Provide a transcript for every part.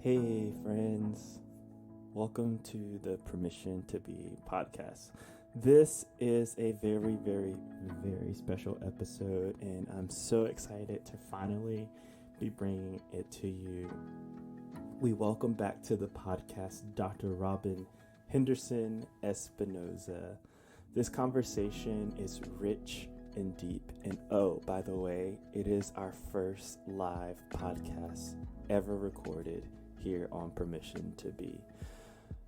Hey friends, welcome to the Permission to Be podcast. This is a very, very, very special episode, and I'm so excited to finally be bringing it to you. We welcome back to the podcast Dr. Robyn Henderson-Espinoza. This conversation is rich and deep, and oh, by the way, it is our first live podcast ever recorded here on Permission to Be.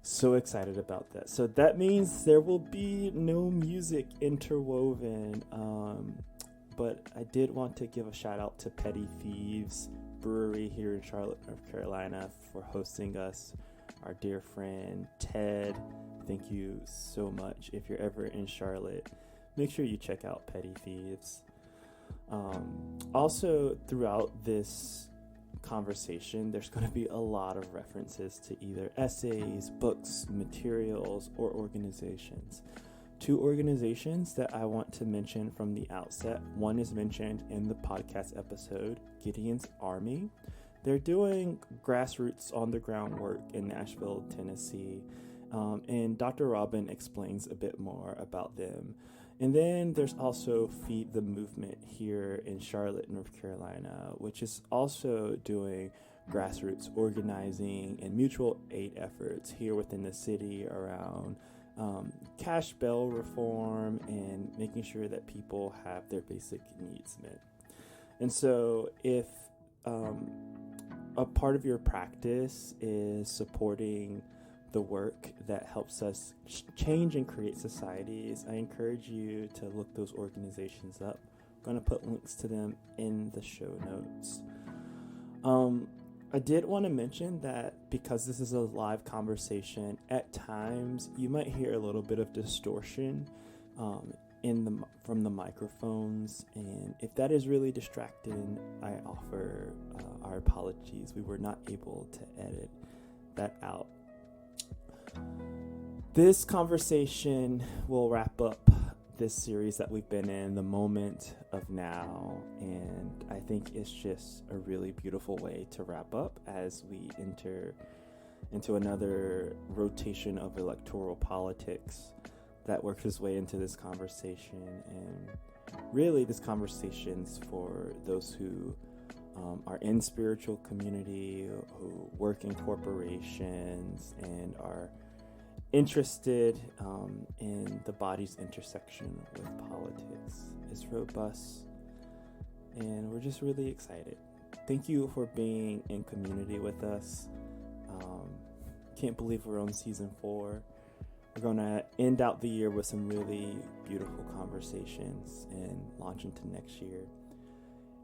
So excited about that. So that means there will be no music interwoven, but I did want to give a shout out to Thieves Brewery here in Charlotte, North Carolina for hosting us. Our dear friend Ted, thank you so much. If you're ever in Charlotte, make sure you check out Petty Thieves. Also, throughout this conversation, there's going to be a lot of references to either essays, books, materials, or organizations. Two organizations that I want to mention from the outset. One is mentioned in the podcast episode, Gideon's Army. They're doing grassroots on-the-ground work in Nashville, Tennessee, and Dr. Robyn explains a bit more about them. And then there's also Feed the Movement here in Charlotte, North Carolina, which is also doing grassroots organizing and mutual aid efforts here within the city around cash bail reform and making sure that people have their basic needs met. And so if a part of your practice is supporting the work that helps us change and create societies, I encourage you to look those organizations up. I'm going to put links to them in the show notes. I did want to mention that because this is a live conversation, at times you might hear a little bit of distortion from the microphones, and if that is really distracting, I offer our apologies. We were not able to edit that out. This conversation will wrap up this series that we've been in, The Moment of Now, and I think it's just a really beautiful way to wrap up as we enter into another rotation of electoral politics that works its way into this conversation. And really, this conversation's for those who are in spiritual community, who work in corporations, and are interested in the body's intersection with politics. It's robust, and we're just really excited. Thank you for being in community with us. Can't believe we're on season 4. We're going to end out the year with some really beautiful conversations and launch into next year.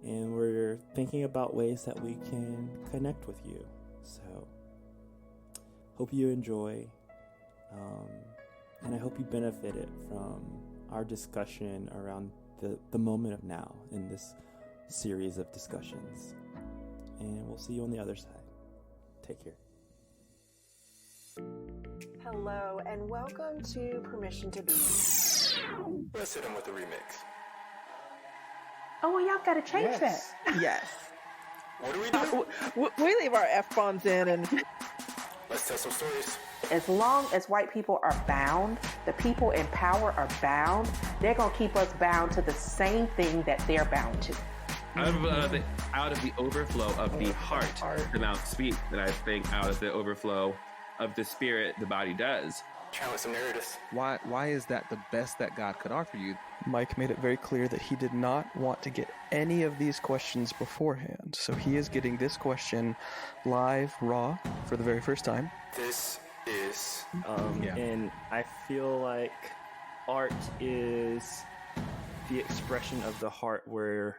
And we're thinking about ways that we can connect with you. So, hope you enjoy. And I hope you benefited from our discussion around the moment of now in this series of discussions. And we'll see you on the other side. Take care. Hello, and welcome to Permission to Be. Let's hit him with the remix. Oh, well, y'all got to change that. Yes. What do we do? We leave our F-bombs in and... Let's tell some stories. As long as white people are bound, the people in power are bound, they're going to keep us bound to the same thing that they're bound to. Out of the overflow of the heart, the mouth speaks, and I think out of the overflow of the spirit, the body does. Challenge some narratives. Why is that the best that God could offer you? Mike made it very clear that he did not want to get any of these questions beforehand. So he is getting this question live, raw, for the very first time. This is... And I feel like art is the expression of the heart where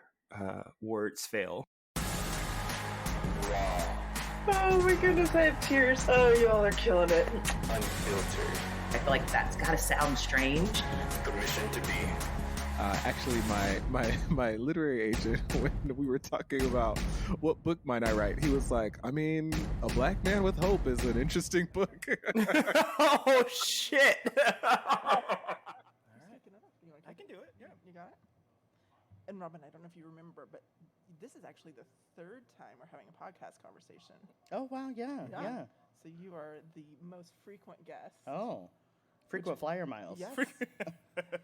words fail. raw, Oh my goodness, I have tears. Oh, y'all are killing it. unfiltered. I feel like that's gotta sound strange. Permission to be. Actually, my literary agent, when we were talking about what book might I write, he was like, I mean, A Black Man with Hope is an interesting book. Oh, shit. I can do it. Yeah, you got it. and Robyn, I don't know if you remember, but this is actually the third time we're having a podcast conversation. Oh, wow, yeah. So you are the most frequent guest. Oh, frequent flyer miles. Yes.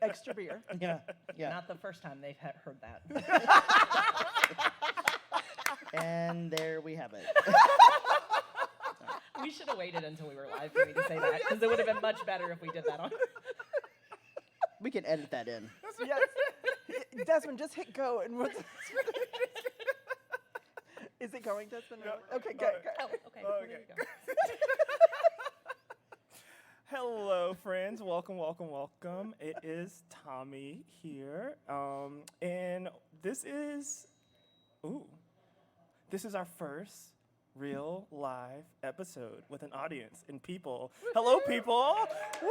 Extra beer. Yeah. Not the first time they've heard that. And there we have it. We should have waited until we were live for me to say that, because it would have been much better if we did that on. We can edit that in. Yes. Desmond, just hit go and we'll. Is it going, Desmond? No. Okay, go. Oh, okay. Well, there you go. Hello, friends. Welcome. It is Tommy here, and this is our first real live episode with an audience and people. Hello, people. Woo!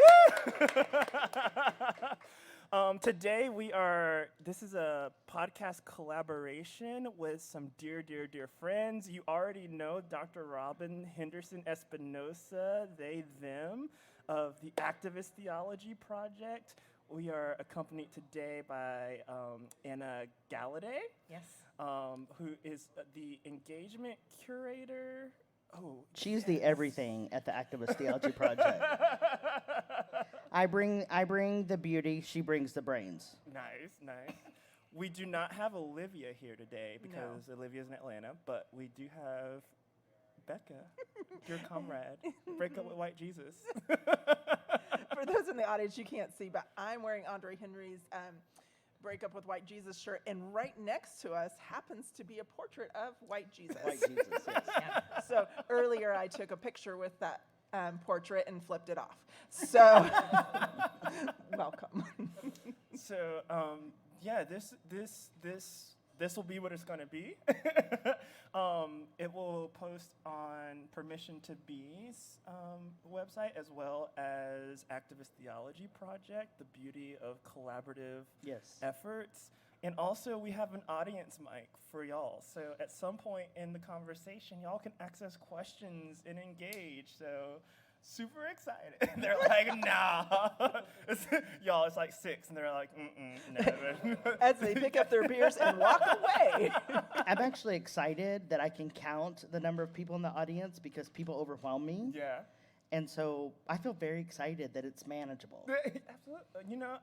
Today this is a podcast collaboration with some dear friends. You already know Dr. Robyn Henderson-Espinoza, they, them, of the Activist Theology Project. We are accompanied today by Anna Golladay. Yes. Who is the engagement curator. Oh, She's the everything at the Activist Theology Project. I bring the beauty, she brings the brains. Nice. We do not have Olivia here today because Olivia's in Atlanta, but we do have Becka, your comrade. Break up with White Jesus. For those in the audience, you can't see, but I'm wearing Andre Henry's Break Up with White Jesus shirt, and right next to us happens to be a portrait of White Jesus. White Jesus, yes. Yeah. So earlier I took a picture with that portrait and flipped it off. So welcome. So this will be what it's going to be. It will post on Permission to Be's website, as well as Activist Theology Project, the beauty of collaborative efforts. And also, we have an audience mic for y'all. So at some point in the conversation, y'all can access questions and engage. So super excited. They're like, nah. Y'all, it's like 6, and they're like, no. As they pick up their beers and walk away. I'm actually excited that I can count the number of people in the audience because people overwhelm me. Yeah. And so I feel very excited that it's manageable. Absolutely. You know,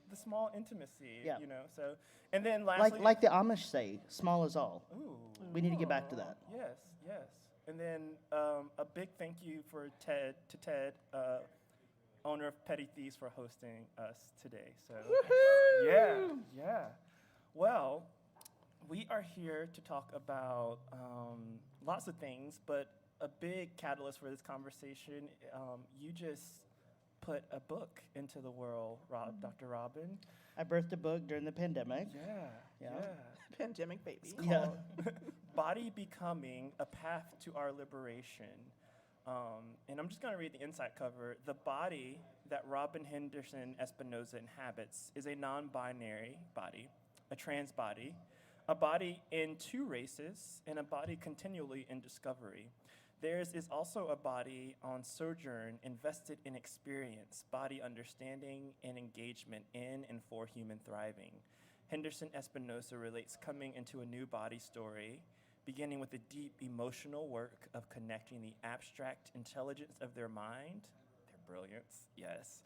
the small intimacy, you know, so. And then lastly. Like the Amish say, small is all. Ooh. We need to get back to that. Yes. And then a big thank you to Ted, owner of Petty Thieves, for hosting us today. So, yeah. Well, we are here to talk about lots of things, but a big catalyst for this conversation, you just put a book into the world, Dr. Robyn. I birthed a book during the pandemic. Yeah. Pandemic baby. It's called Body Becoming, A Path to Our Liberation. And I'm just going to read the inside cover. The body that Robyn Henderson-Espinoza inhabits is a non-binary body, a trans body, a body in 2 races, and a body continually in discovery. Theirs is also a body on sojourn, invested in experience, body understanding, and engagement in and for human thriving. Henderson-Espinoza relates coming into a new body story, beginning with the deep emotional work of connecting the abstract intelligence of their mind, their brilliance, yes,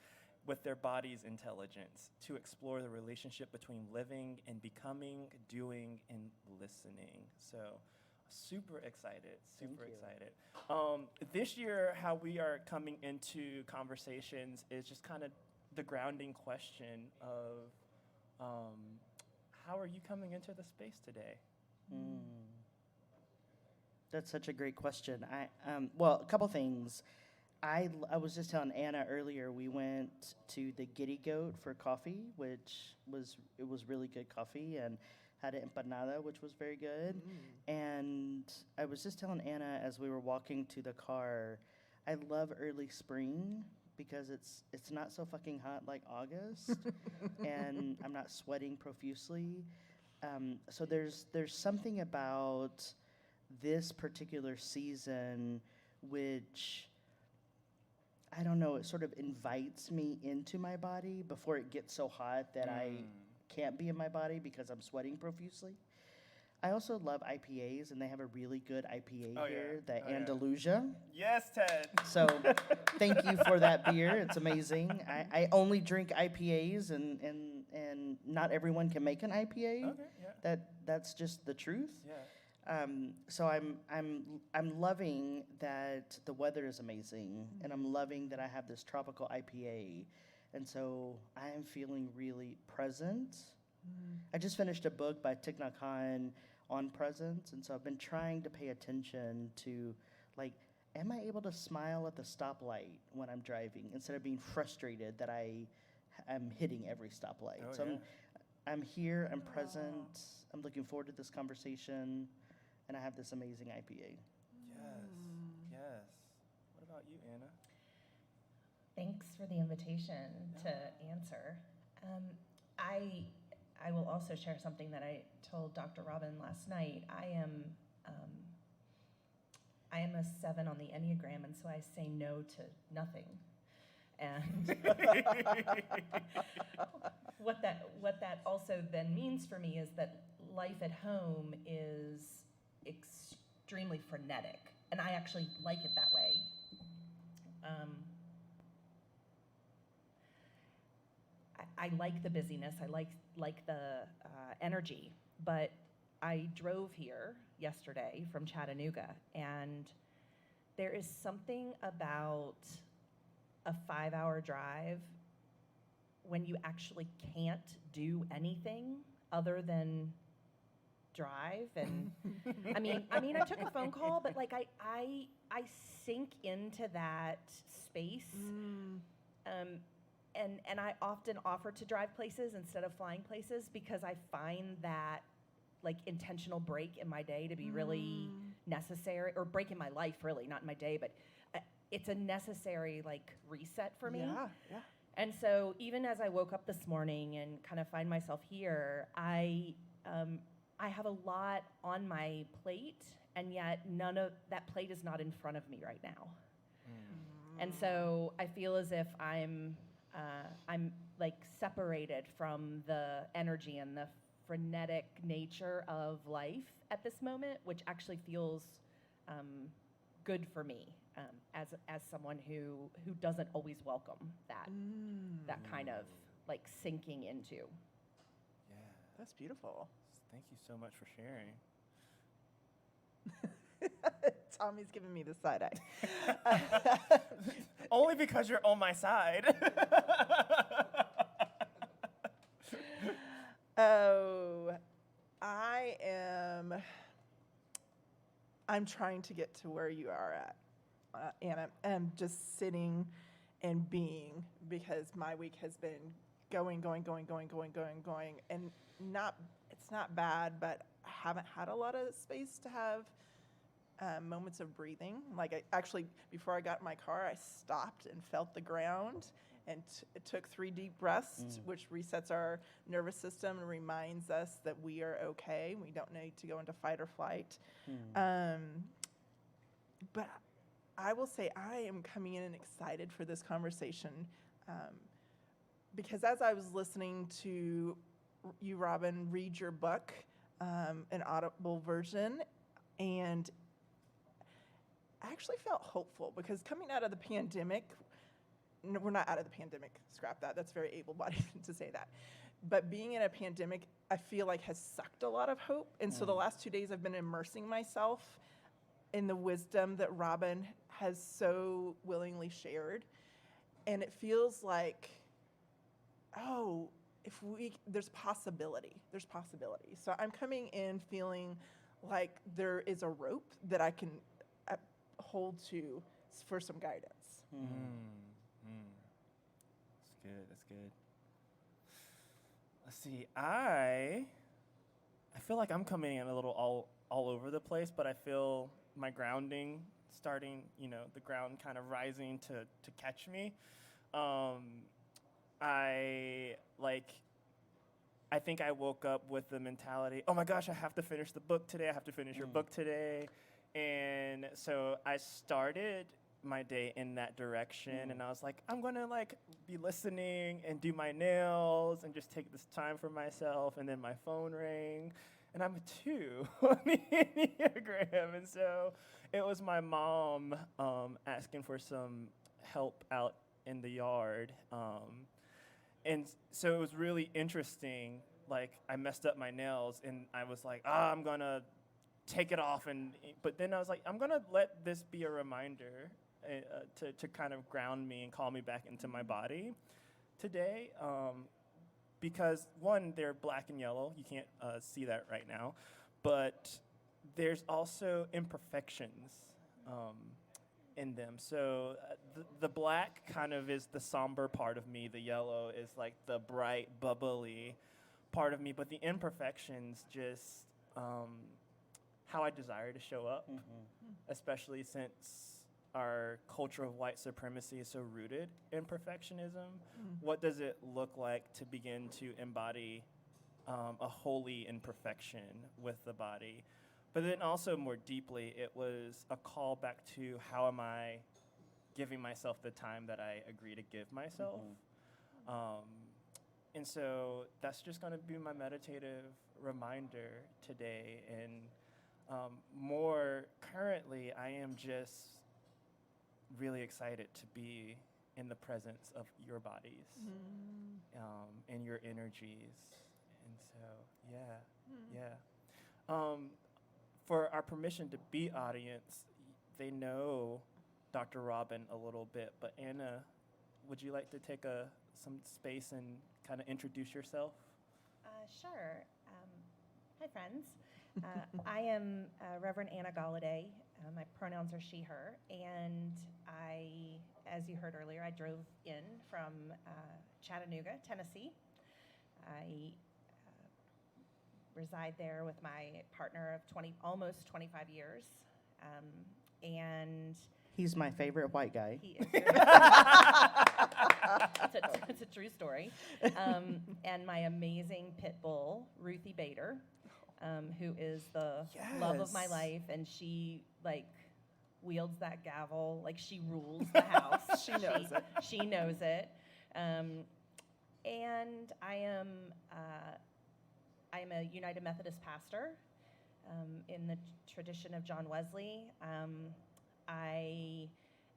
with their body's intelligence, to explore the relationship between living and becoming, doing, and listening. So, super excited. This year, how we are coming into conversations is just kind of the grounding question of how are you coming into the space today? That's such a great question. Well, a couple things. I was just telling Anna earlier, we went to the Giddy Goat for coffee, which was really good coffee, and had an empanada, which was very good. And I was just telling Anna as we were walking to the car, I love early spring because it's not so fucking hot like August, and I'm not sweating profusely. So there's something about this particular season which, I don't know, it sort of invites me into my body before it gets so hot that can't be in my body because I'm sweating profusely. I also love IPAs, and they have a really good IPA here, the Andalusia. Yes, Ted. So thank you for that beer. It's amazing. I only drink IPAs, and not everyone can make an IPA. Okay, yeah. That's just the truth. Yeah. So I'm loving that the weather is amazing, and I'm loving that I have this tropical IPA, and so I am feeling really present. I just finished a book by Thich Nhat Hanh on presence, and so I've been trying to pay attention to, like, am I able to smile at the stoplight when I'm driving instead of being frustrated that I am hitting every stoplight? Oh, So yeah. I'm here, I'm present, I'm looking forward to this conversation, and I have this amazing IPA. Yes. Yes. What about you, Anna? Thanks for the invitation to answer. I will also share something that I told Dr. Robyn last night. I am a 7 on the Enneagram, and so I say no to nothing. And what that also then means for me is that life at home is extremely frenetic, and I actually like it that way. I like the busyness. I like the energy, but I drove here yesterday from Chattanooga, and there is something about a 5-hour drive when you actually can't do anything other than drive. And I mean, I took a phone call, but like I sink into that space. And I often offer to drive places instead of flying places because I find that like intentional break in my day to be really necessary, or break in my life really, not in my day, but it's a necessary like reset for me. Yeah. And so even as I woke up this morning and kind of find myself here, I have a lot on my plate, and yet none of that plate is not in front of me right now. And so I feel as if I'm like separated from the energy and the frenetic nature of life at this moment, which actually feels good for me as someone who doesn't always welcome that kind of like sinking into. Yeah. That's beautiful. Thank you so much for sharing. Tommy's giving me the side eye. Only because you're on my side. I'm trying to get to where you are at, Anna. I'm just sitting and being, because my week has been going, and it's not bad, but I haven't had a lot of space to have moments of breathing. Like I actually, before I got in my car, I stopped and felt the ground and took 3 deep breaths, which resets our nervous system and reminds us that we are okay. We don't need to go into fight or flight. But I will say I am coming in and excited for this conversation because as I was listening to you, Robyn, read your book, an audible version, and I actually felt hopeful because coming out of the pandemic, we're not out of the pandemic, scrap that, that's very able-bodied to say that. But being in a pandemic, I feel like has sucked a lot of hope. And so the last 2 days I've been immersing myself in the wisdom that Robyn has so willingly shared. And it feels like, there's possibility. So I'm coming in feeling like there is a rope that I can hold to for some guidance. That's good. Let's see. I feel like I'm coming in a little all over the place, but I feel my grounding starting, the ground kind of rising to catch me. I think I woke up with the mentality, oh my gosh, I have to finish the book today. I have to finish your book today. And so I started my day in that direction, and I was like, I'm gonna like be listening and do my nails and just take this time for myself. And then my phone rang, and I'm a 2 on the Enneagram, and so it was my mom asking for some help out in the yard, and so it was really interesting. Like, I messed up my nails, and I was like, I'm gonna take it off, but then I was like, I'm gonna let this be a reminder to kind of ground me and call me back into my body today, because one, they're black and yellow. You can't see that right now, but there's also imperfections in them. So the black kind of is the somber part of me. The yellow is like the bright, bubbly part of me. But the imperfections just how I desire to show up, especially since our culture of white supremacy is so rooted in perfectionism. What does it look like to begin to embody a holy imperfection with the body? But then also more deeply, it was a call back to how am I giving myself the time that I agree to give myself. And so that's just going to be my meditative reminder today. And more currently, I am just really excited to be in the presence of your bodies and your energies. And so, yeah. For our permission to be audience, they know Dr. Robyn a little bit, but Anna, would you like to take some space and kind of introduce yourself? Sure. Hi, friends. I am Reverend Anna Golladay. My pronouns are she, her, and as you heard earlier, I drove in from Chattanooga, Tennessee. I reside there with my partner of almost 25 years, and he's my favorite white guy. He is. It's a true story. And my amazing pit bull, Ruthie Bader, who is the love of my life, and she wields that gavel like she rules the house. She knows it. She knows it. And I am a United Methodist pastor in the tradition of John Wesley. I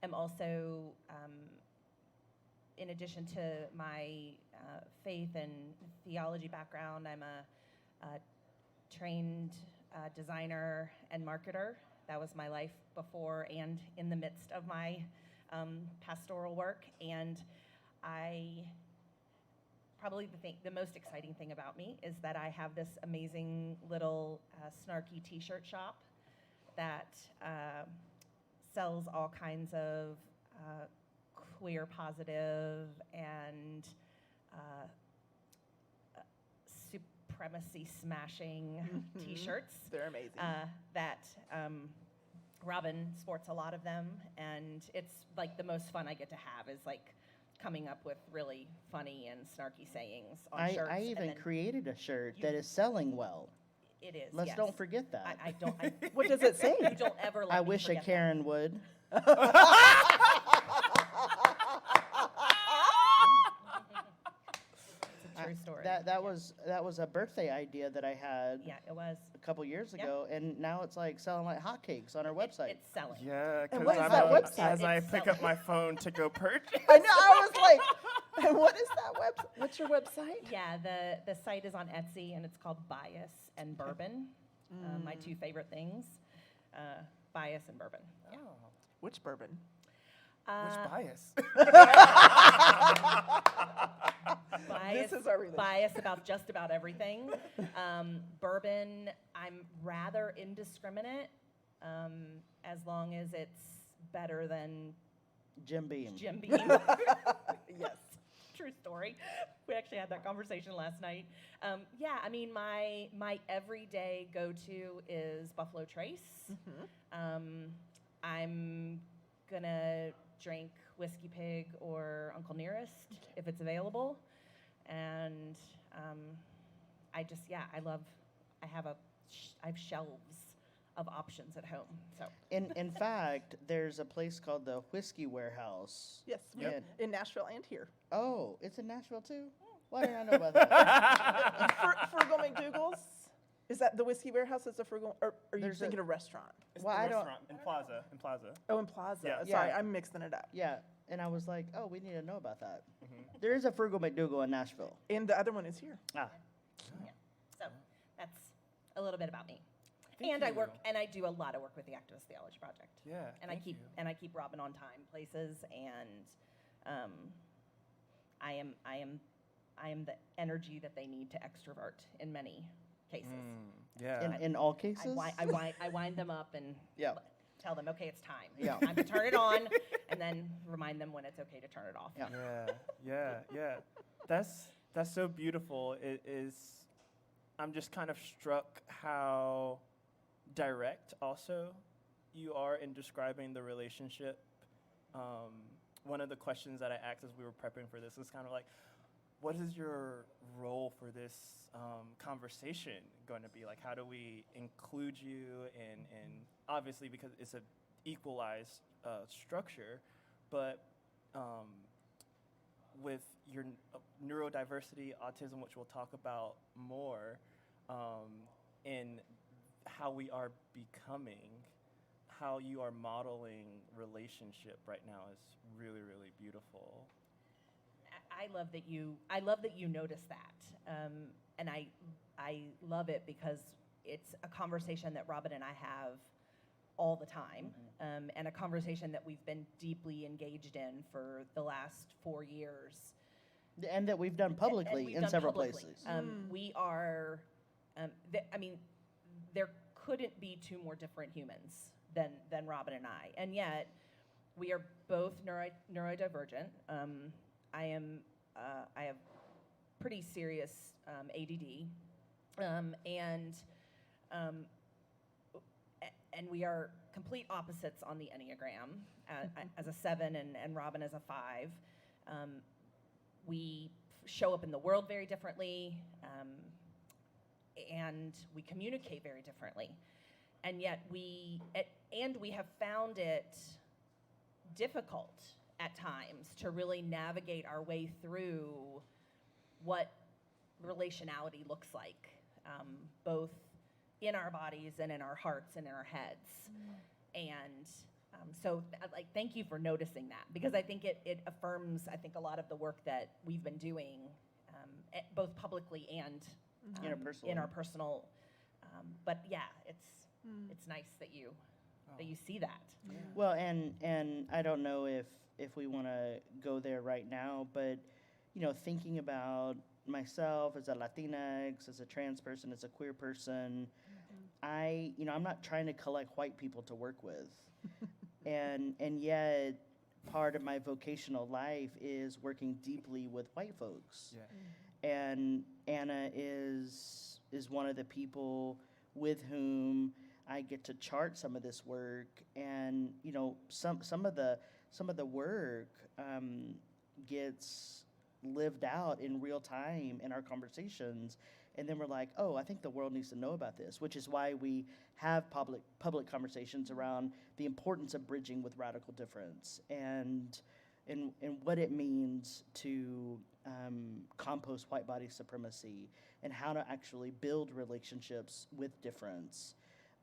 am also, in addition to my faith and theology background, I'm a trained designer and marketer. That was my life before and in the midst of my pastoral work. And probably the most exciting thing about me is that I have this amazing little snarky t-shirt shop that sells all kinds of queer positive and supremacy smashing t-shirts. They're amazing. That Robyn sports a lot of them, and it's like the most fun I get to have is like coming up with really funny and snarky sayings on shirts. I even created a shirt that is selling well. It is. Let's don't forget that. I don't. What does it say? You don't ever let I me wish a forget Karen would. It's a true story. That was a birthday idea that I had. Yeah, it was a couple years ago, and now it's like selling like hotcakes on our website. It's selling. Yeah, And because what is that website? as I pick up my phone to go purchase. I know. I was like, and what is that website? What's your website? Yeah, the site is on Etsy, and it's called Bias and Bourbon. My two favorite things, bias and bourbon. Yeah. Oh. Which bourbon? Which bias? Bias, This is our relationship. bias about just about everything. Bourbon, I'm rather indiscriminate, as long as it's better than Jim Beam. Jim Beam. Yes. True story. We actually had that conversation last night. Yeah, I mean, my everyday go-to is Buffalo Trace. I'm gonna drink Whiskey Pig or Uncle Nearest if it's available, and I have shelves of options at home. So In fact, there's a place called the Whiskey Warehouse. Yes, in Nashville and here. Oh, it's in Nashville too? Why didn't I know about that? Frugal McDougal's. Is that the Whiskey Warehouse? Is a frugal, or are you There's thinking a restaurant? It's Well, the I don't- restaurant in Plaza. In Plaza. Oh, in Plaza. Yeah. Sorry, Yeah. I'm mixing it up. Yeah, and I was like, oh, we need to know about that. There is a Frugal McDougal in Nashville. And the other one is here. Ah, yeah, so that's a little bit about me. Thank And I you. work, and I do a lot of work with the Activist Theology Project. Yeah. And I keep Robyn on time places, and I am the energy that they need to extrovert in many cases. Yeah. in all cases? I wind them up and Yeah. tell them, okay, it's time. Yeah. Time to turn it on, and then remind them when it's okay to turn it off. Yeah. That's so beautiful. It is. I'm just kind of struck how direct also you are in describing the relationship. One of the questions that I asked as we were prepping for this was kind of like, what is your role for this conversation going to be? Like, how do we include you? And obviously, because it's an equalized structure, but with your neurodiversity, autism, which we'll talk about more, and how we are becoming, how you are modeling relationship right now is really, really beautiful. I love that you notice that, and I love it because it's a conversation that Robyn and I have all the time, and a conversation that we've been deeply engaged in for the last 4 years, And that we've done publicly we've in done several publicly. places. We are, there couldn't be two more different humans than Robyn and I, and yet we are both neurodivergent. I have pretty serious ADD, and we are complete opposites on the Enneagram. As a 7 and Robyn as a 5, we show up in the world very differently, and we communicate very differently, and yet we have found it difficult at times to really navigate our way through what relationality looks like, both in our bodies and in our hearts and in our heads. And so thank you for noticing that, because I think it affirms, I think, a lot of the work that we've been doing, both publicly and in our personal, but yeah, it's nice that you see that. Well, and I don't know if we want to go there right now, but thinking about myself as a Latinx, as a trans person, as a queer person, I'm not trying to collect white people to work with, and yet part of my vocational life is working deeply with white folks. And Anna is one of the people with whom I get to chart some of this work, and some of the work gets lived out in real time in our conversations, and then we're like, oh, I think the world needs to know about this, which is why we have public conversations around the importance of bridging with radical difference and what it means to compost white body supremacy and how to actually build relationships with difference.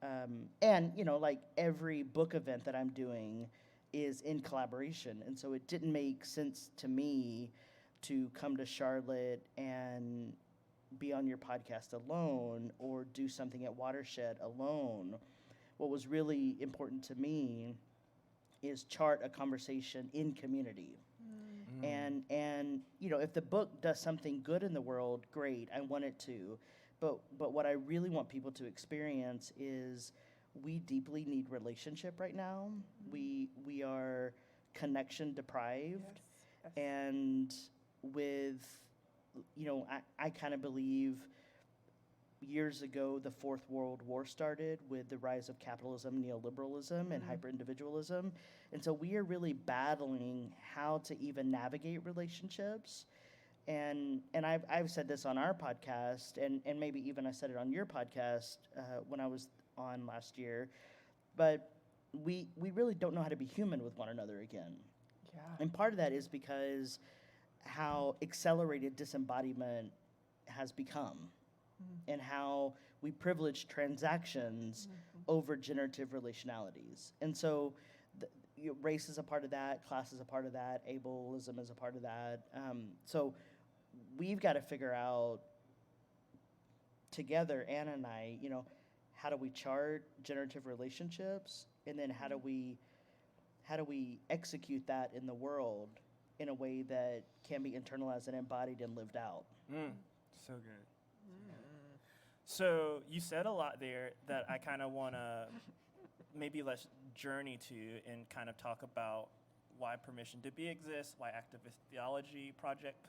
And like every book event that I'm doing is in collaboration, and so it didn't make sense to me to come to Charlotte and be on your podcast alone or do something at Watershed alone. What was really important to me is chart a conversation in community. And if the book does something good in the world, great, I want it to. But what I really want people to experience is we deeply need relationship right now. We are connection deprived. Yes. And with, I kind of believe years ago the Fourth World War started with the rise of capitalism, neoliberalism, and hyper-individualism. And so we are really battling how to even navigate relationships. And I've said this on our podcast, and maybe even I said it on your podcast when I was on last year, but we really don't know how to be human with one another again. Yeah. And part of that is because how accelerated disembodiment has become, and how we privilege transactions over generative relationalities. And so race is a part of that, class is a part of that, ableism is a part of that. So we've got to figure out together, Anna and I, how do we chart generative relationships, and then how do we execute that in the world in a way that can be internalized and embodied and lived out. So good. So you said a lot there that I kind of want to maybe let's journey to and kind of talk about why Permission to Be exists, why Activist Theology Project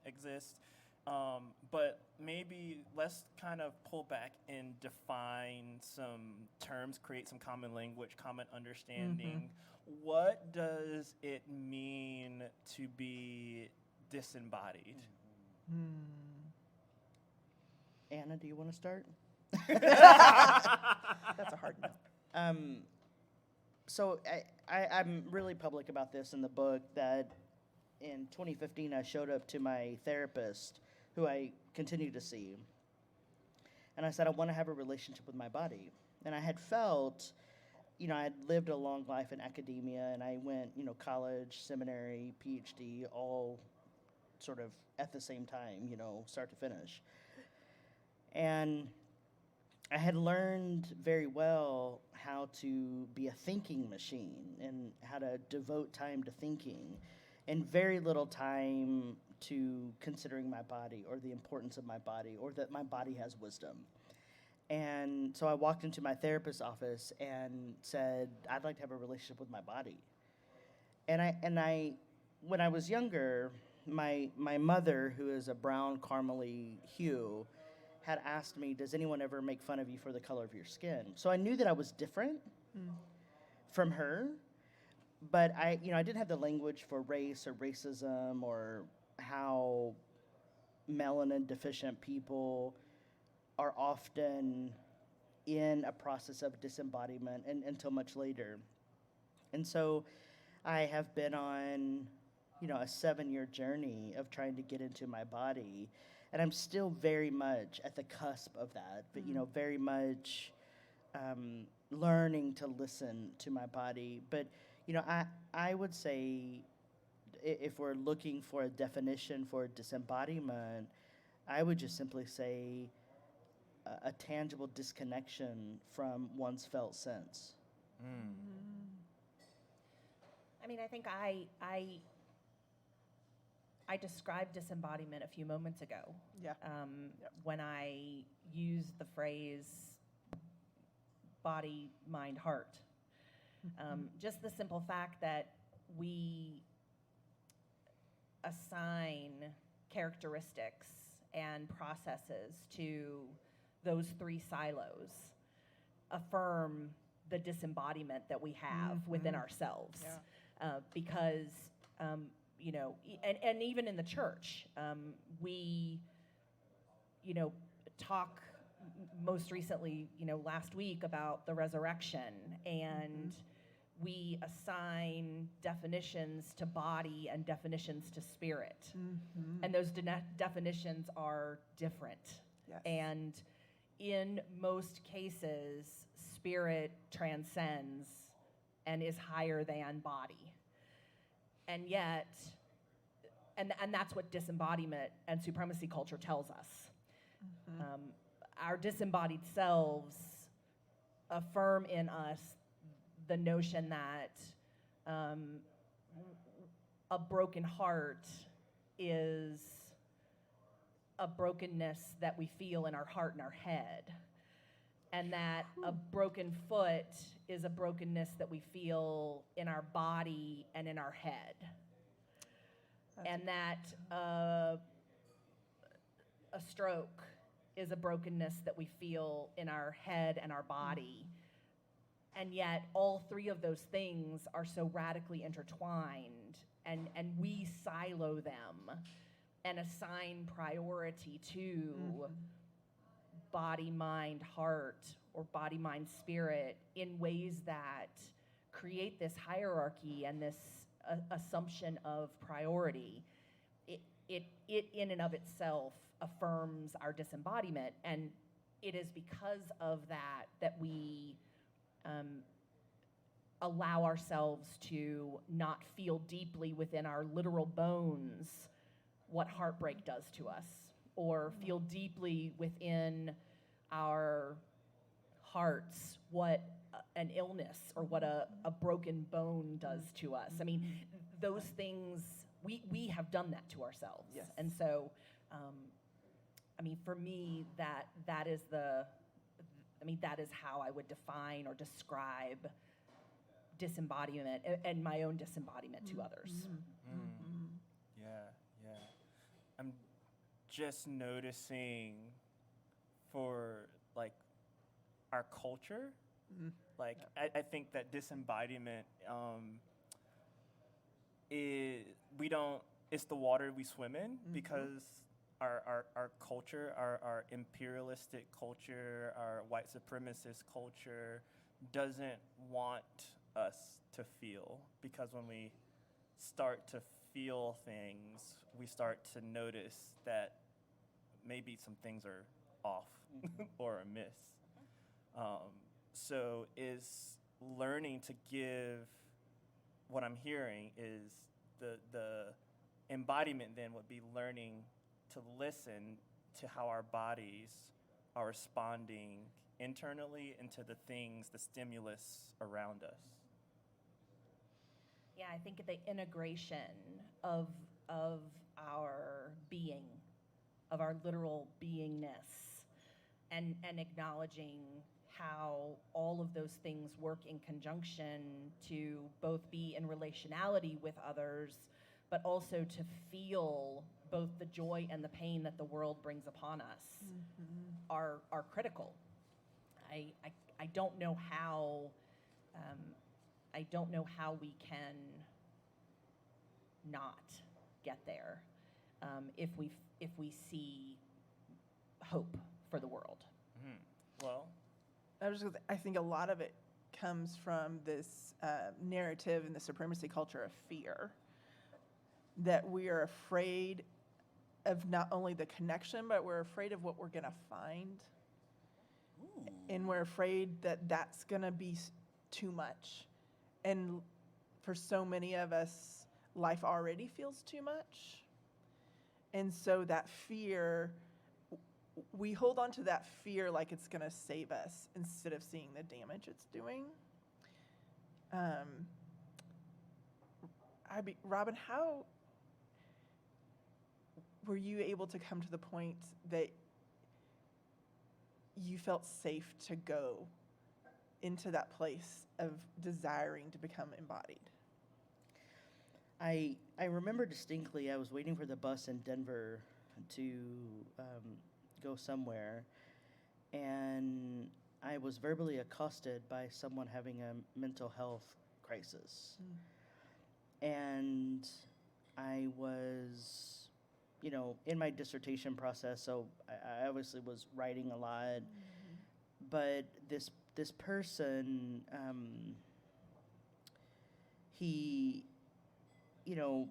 exists. But maybe let's kind of pull back and define some terms, create some common language, common understanding. What does it mean to be disembodied? Anna, do you want to start? That's a hard no. So I'm really public about this in the book that in 2015 I showed up to my therapist, who I continue to see, and I said I want to have a relationship with my body. And I had felt, I had lived a long life in academia, and I went, college, seminary, PhD, all sort of at the same time, start to finish. And I had learned very well how to be a thinking machine and how to devote time to thinking, and very little time to considering my body or the importance of my body or that my body has wisdom. And so I walked into my therapist's office and said, I'd like to have a relationship with my body. And I when I was younger, my mother, who is a brown caramely hue, had asked me, does anyone ever make fun of you for the color of your skin? So I knew that I was different from her, but I didn't have the language for race or racism or how melanin deficient people are often in a process of disembodiment until much later. And so I have been on, a 7-year journey of trying to get into my body. And I'm still very much at the cusp of that, but, very much learning to listen to my body. But, I would say if we're looking for a definition for disembodiment, I would just simply say a tangible disconnection from one's felt sense. I mean, I think I described disembodiment a few moments ago. Yeah. When I used the phrase body, mind, heart. Just the simple fact that we assign characteristics and processes to those 3 silos affirm the disembodiment that we have within ourselves. Because and even in the church, we, talk most recently, last week about the resurrection, and we assign definitions to body and definitions to spirit. And those definitions are different. Yes. And in most cases, spirit transcends and is higher than body. And yet, and that's what disembodiment and supremacy culture tells us. Our disembodied selves affirm in us the notion that a broken heart is a brokenness that we feel in our heart and our head, and that a broken foot is a brokenness that we feel in our body and in our head. And that a stroke is a brokenness that we feel in our head and our body. And yet all 3 of those things are so radically intertwined, and we silo them and assign priority to body, mind, heart, or body, mind, spirit in ways that create this hierarchy and this assumption of priority, it in and of itself affirms our disembodiment. And it is because of that we allow ourselves to not feel deeply within our literal bones what heartbreak does to us, or feel deeply within our hearts what an illness or what a broken bone does to us. I mean, those things, we have done that to ourselves. Yes. And so, I mean, for me, that is that is how I would define or describe disembodiment and my own disembodiment to others. Yeah. I'm just noticing for like our culture, like I think that disembodiment it's the water we swim in, because our culture, our imperialistic culture, our white supremacist culture doesn't want us to feel, because when we start to feel things, we start to notice that maybe some things are off or amiss. So is learning to give, what I'm hearing is the embodiment then would be learning to listen to how our bodies are responding internally into the things, the stimulus around us. Yeah, I think the integration of our being, of our literal beingness, and acknowledging how all of those things work in conjunction to both be in relationality with others, but also to feel both the joy and the pain that the world brings upon us are critical. I don't know how we can not get there if we see hope for the world. Well, I think a lot of it comes from this narrative in the supremacy culture of fear, that we are afraid of not only the connection, but we're afraid of what we're going to find. And we're afraid that that's going to be too much. And for so many of us, life already feels too much. And so that fear, we hold on to that fear like it's going to save us instead of seeing the damage it's doing. Robyn, how were you able to come to the point that you felt safe to go into that place of desiring to become embodied? I remember distinctly, I was waiting for the bus in Denver to go somewhere, and I was verbally accosted by someone having a mental health crisis. And I was, in my dissertation process, so I obviously was writing a lot, but this person, he,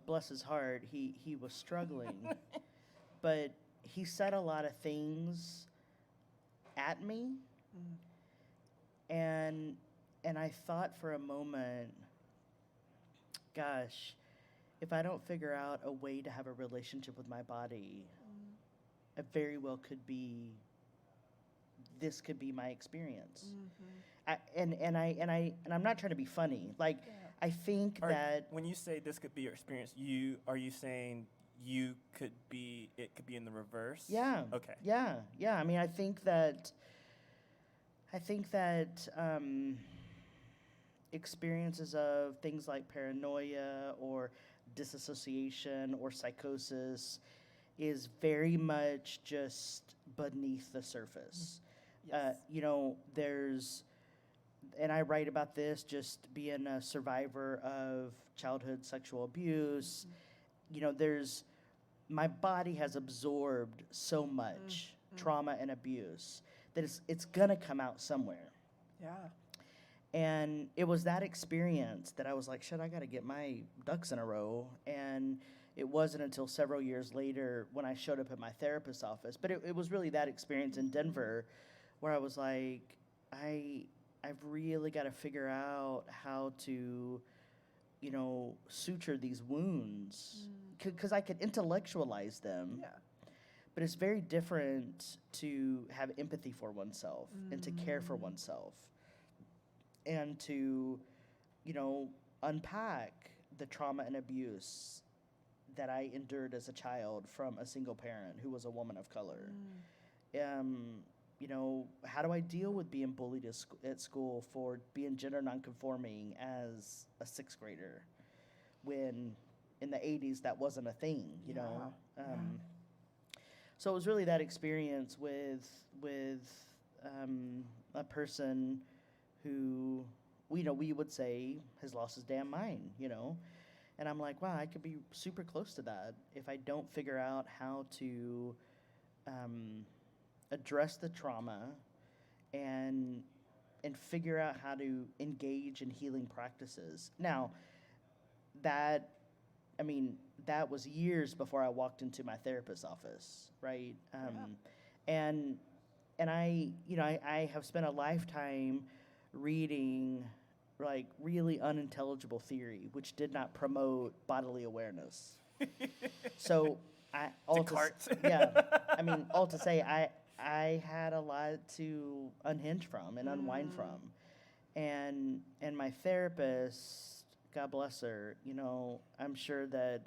bless his heart, he was struggling, but he said a lot of things at me, and I thought for a moment, gosh, if I don't figure out a way to have a relationship with my body, it very well could be, this could be my experience. And I'm not trying to be funny. Like, I think that when you say this could be your experience, are you saying it could be in the reverse? Yeah. Okay. Yeah. I mean, I think that experiences of things like paranoia or disassociation or psychosis is very much just beneath the surface. There's, and I write about this, just being a survivor of childhood sexual abuse. There's my body has absorbed so much trauma and abuse that it's gonna come out somewhere. Yeah. And it was that experience that I was like, shit, I got to get my ducks in a row. And it wasn't until several years later when I showed up at my therapist's office. But it was really that experience in Denver where I was like, I've really got to figure out how to, you know, suture these wounds. Because I could intellectualize them. Yeah. But it's very different to have empathy for oneself and to care for oneself. And to, you know, unpack the trauma and abuse that I endured as a child from a single parent who was a woman of color. You know, how do I deal with being bullied at school for being gender nonconforming as a 6th grader when in the 80s that wasn't a thing, you know? So it was really that experience with a person who, you know, we would say has lost his damn mind, you know? And I'm like, wow, I could be super close to that if I don't figure out how to address the trauma and figure out how to engage in healing practices. Now, that was years before I walked into my therapist's office, right? And I, you know, I have spent a lifetime reading like really unintelligible theory, which did not promote bodily awareness. So all to say, I had a lot to unhinge from and unwind from, and my therapist, God bless her, you know, I'm sure that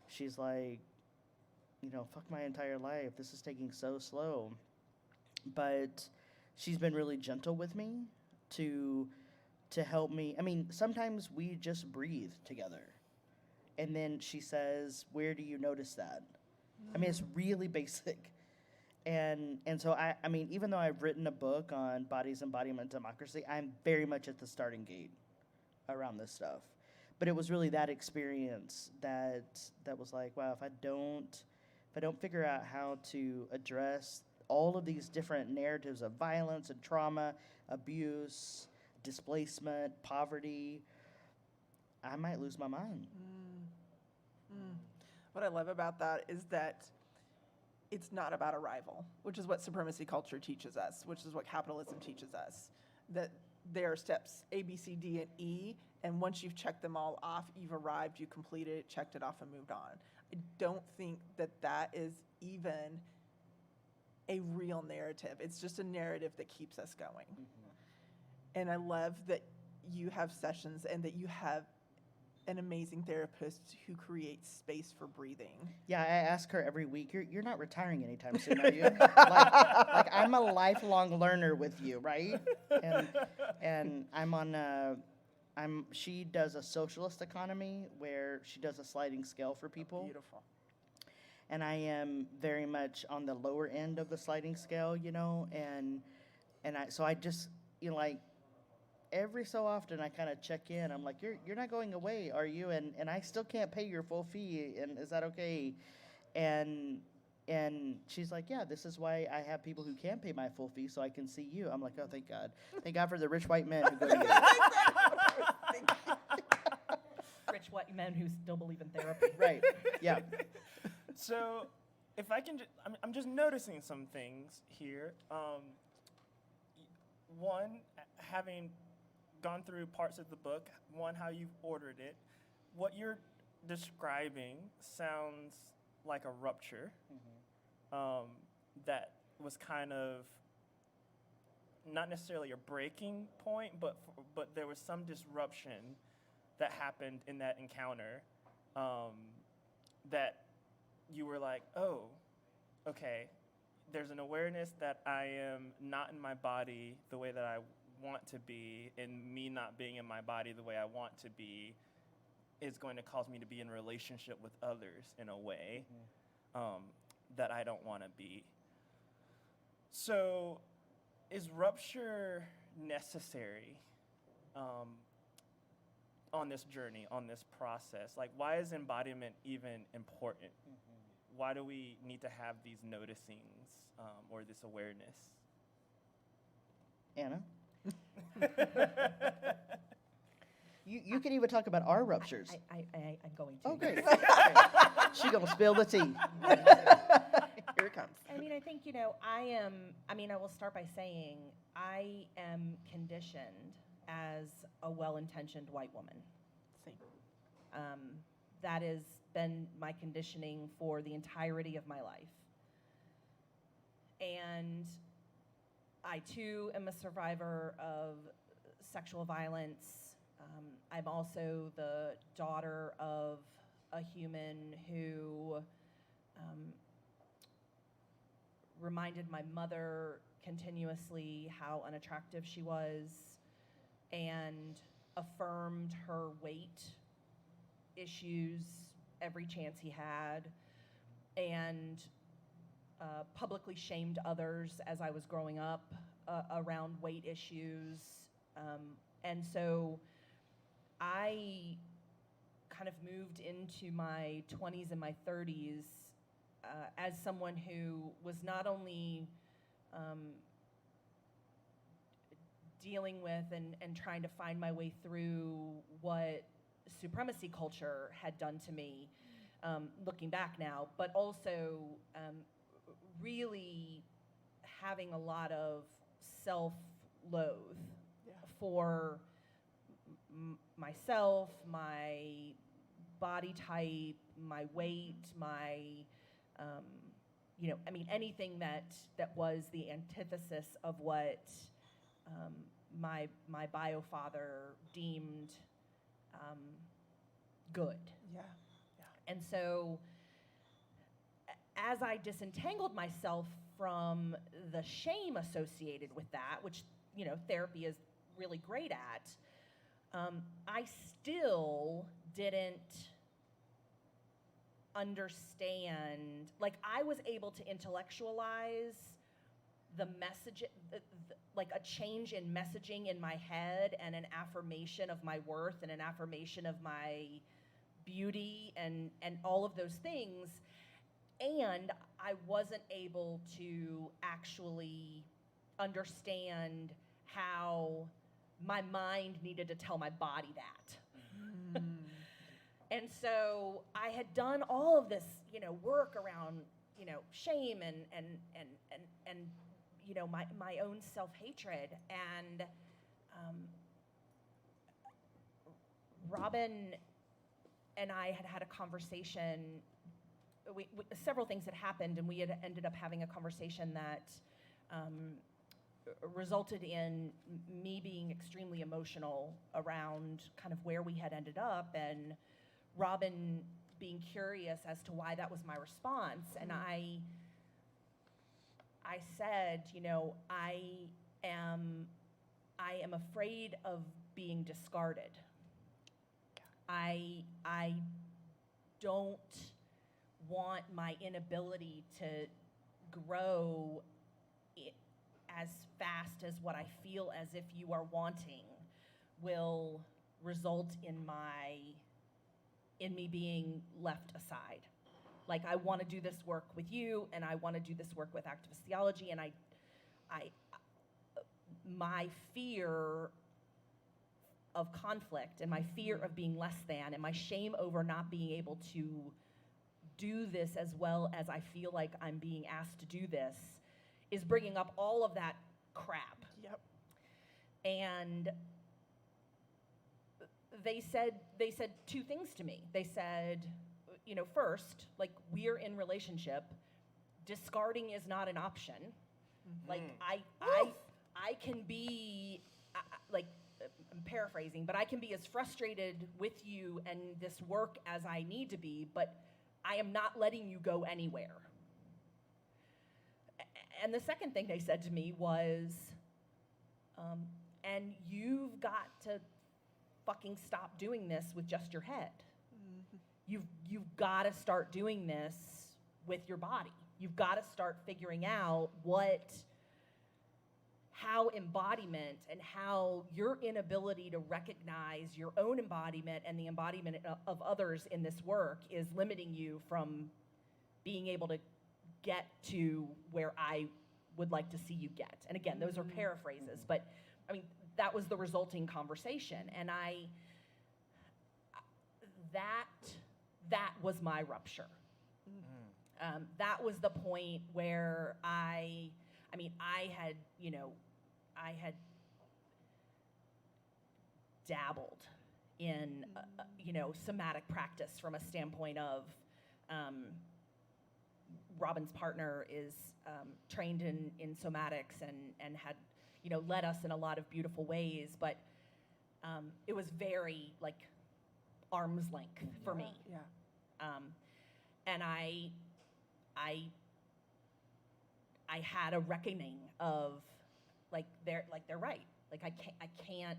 she's like, you know, fuck my entire life, this is taking so slow, but she's been really gentle with me to help me. I mean, sometimes we just breathe together. And then she says, where do you notice that? I mean, it's really basic. And so, I mean, even though I've written a book on bodies, embodiment, democracy, I'm very much at the starting gate around this stuff. But it was really that experience that was like, wow, if I don't figure out how to address all of these different narratives of violence and trauma, abuse, displacement, poverty, I might lose my mind. What I love about that is that it's not about arrival, which is what supremacy culture teaches us, which is what capitalism teaches us, that there are steps A, B, C, D, and E, and once you've checked them all off, you've arrived, you completed it, checked it off, and moved on. I don't think that is even a real narrative. It's just a narrative that keeps us going. And I love that you have sessions and that you have an amazing therapist who creates space for breathing. Yeah, I ask her every week, you're not retiring anytime soon, are you? like I'm a lifelong learner with you, right? And I'm on she does a socialist economy where she does a sliding scale for people. Beautiful. And I am very much on the lower end of the sliding scale, you know, and I just, you know, like, every so often I kind of check in. I'm like, you're not going away, are you? And I still can't pay your full fee, and is that okay? And she's like, yeah, this is why I have people who can pay my full fee so I can see you. I'm like, oh, thank God. Thank God for the rich white men who go to you. Rich white men who still believe in therapy. Right, yeah. So if I can, I'm just noticing some things here. One, having gone through parts of the book, one, how you've ordered it, what you're describing sounds like a rupture that was kind of not necessarily a breaking point, but there was some disruption that happened in that encounter that you were like, oh, okay, there's an awareness that I am not in my body the way that I want to be, and me not being in my body the way I want to be is going to cause me to be in relationship with others in a way that I don't want to be. So is rupture necessary on this journey, on this process? Like, why is embodiment even important? why do we need to have these noticings or this awareness? Anna? You can even talk about our ruptures. I'm going to. Okay. She's going to spill the tea. Here it comes. I mean, I think, I will start by saying I am conditioned as a well-intentioned white woman. Same. That has been my conditioning for the entirety of my life. And I, too, am a survivor of sexual violence. I'm also the daughter of a human who reminded my mother continuously how unattractive she was and affirmed her weight issues every chance he had, and publicly shamed others as I was growing up around weight issues. And so I kind of moved into my 20s and my 30s as someone who was not only dealing with and trying to find my way through what supremacy culture had done to me, looking back now, but also really having a lot of self-loathe for myself, my body type, my weight, my, anything that was the antithesis of what my biofather deemed good. Yeah. And so as I disentangled myself from the shame associated with that, which, therapy is really great at, I still didn't understand, like I was able to intellectualize the message, like a change in messaging in my head and an affirmation of my worth and an affirmation of my beauty and all of those things. And I wasn't able to actually understand how my mind needed to tell my body that. And so I had done all of this, work around, shame and my own self-hatred. And Robyn and I had a conversation. Several things had happened, and we had ended up having a conversation that resulted in me being extremely emotional around kind of where we had ended up, and Robyn being curious as to why that was my response. And I said, I am afraid of being discarded. I don't want my inability to grow as fast as what I feel as if you are wanting will result in me being left aside. Like, I want to do this work with you, and I want to do this work with activist theology, and my fear of conflict and my fear of being less than and my shame over not being able to do this as well as I feel like I'm being asked to do this is bringing up all of that crap. Yep. And they said two things to me. They said, first, like, we're in relationship. Discarding is not an option. Mm-hmm. Like, I can be, I'm paraphrasing, but I can be as frustrated with you and this work as I need to be, but I am not letting you go anywhere. And the second thing they said to me was, and you've got to fucking stop doing this with just your head. Mm-hmm. You've got to start doing this with your body. You've got to start figuring out how embodiment and how your inability to recognize your own embodiment and the embodiment of others in this work is limiting you from being able to get to where I would like to see you get. And again, those are paraphrases, but I mean, that was the resulting conversation. And that was my rupture. That was the point where I had dabbled in, somatic practice from a standpoint of, Robyn's partner is trained in somatics and had, led us in a lot of beautiful ways, but it was very like arm's length for me. Yeah. And I had a reckoning of they're right. Like I can't.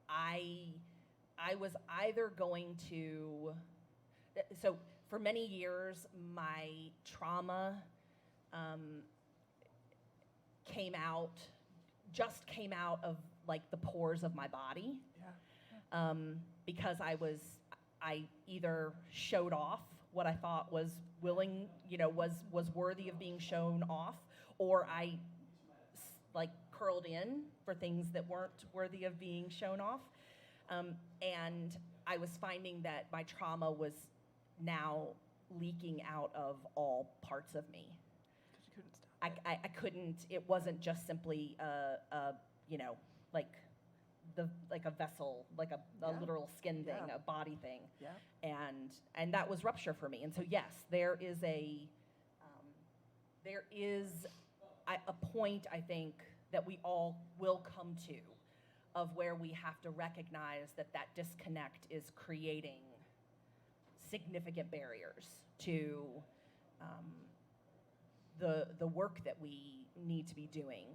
I was either going to. So for many years, my trauma came out of like the pores of my body. Yeah. Because I either showed off what I thought was willing, was worthy of being shown off, or I like curled in for things that weren't worthy of being shown off. And I was finding that my trauma was now leaking out of all parts of me. Because you couldn't stop. I couldn't. It wasn't just simply like a vessel, like a literal skin thing, a body thing. Yeah. And that was rupture for me. And so yes, there is a point, I think, that we all will come to, of where we have to recognize that disconnect is creating significant barriers to the work that we need to be doing.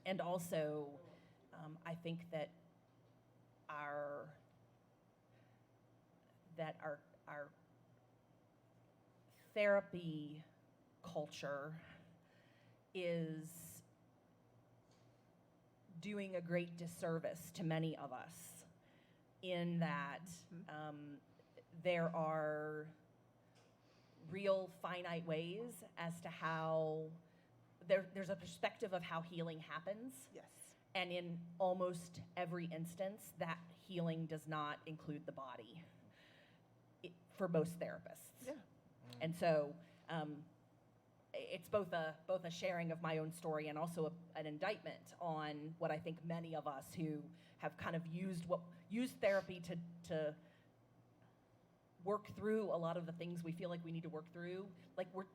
And also, I think that our therapy culture is doing a great disservice to many of us, in that there are real finite ways as to how there's a perspective of how healing happens. Yes. And in almost every instance, that healing does not include the body for most therapists. Yeah. And so it's both a sharing of my own story and also an indictment on what I think many of us who have kind of used therapy to work through a lot of the things we feel like we need to work through,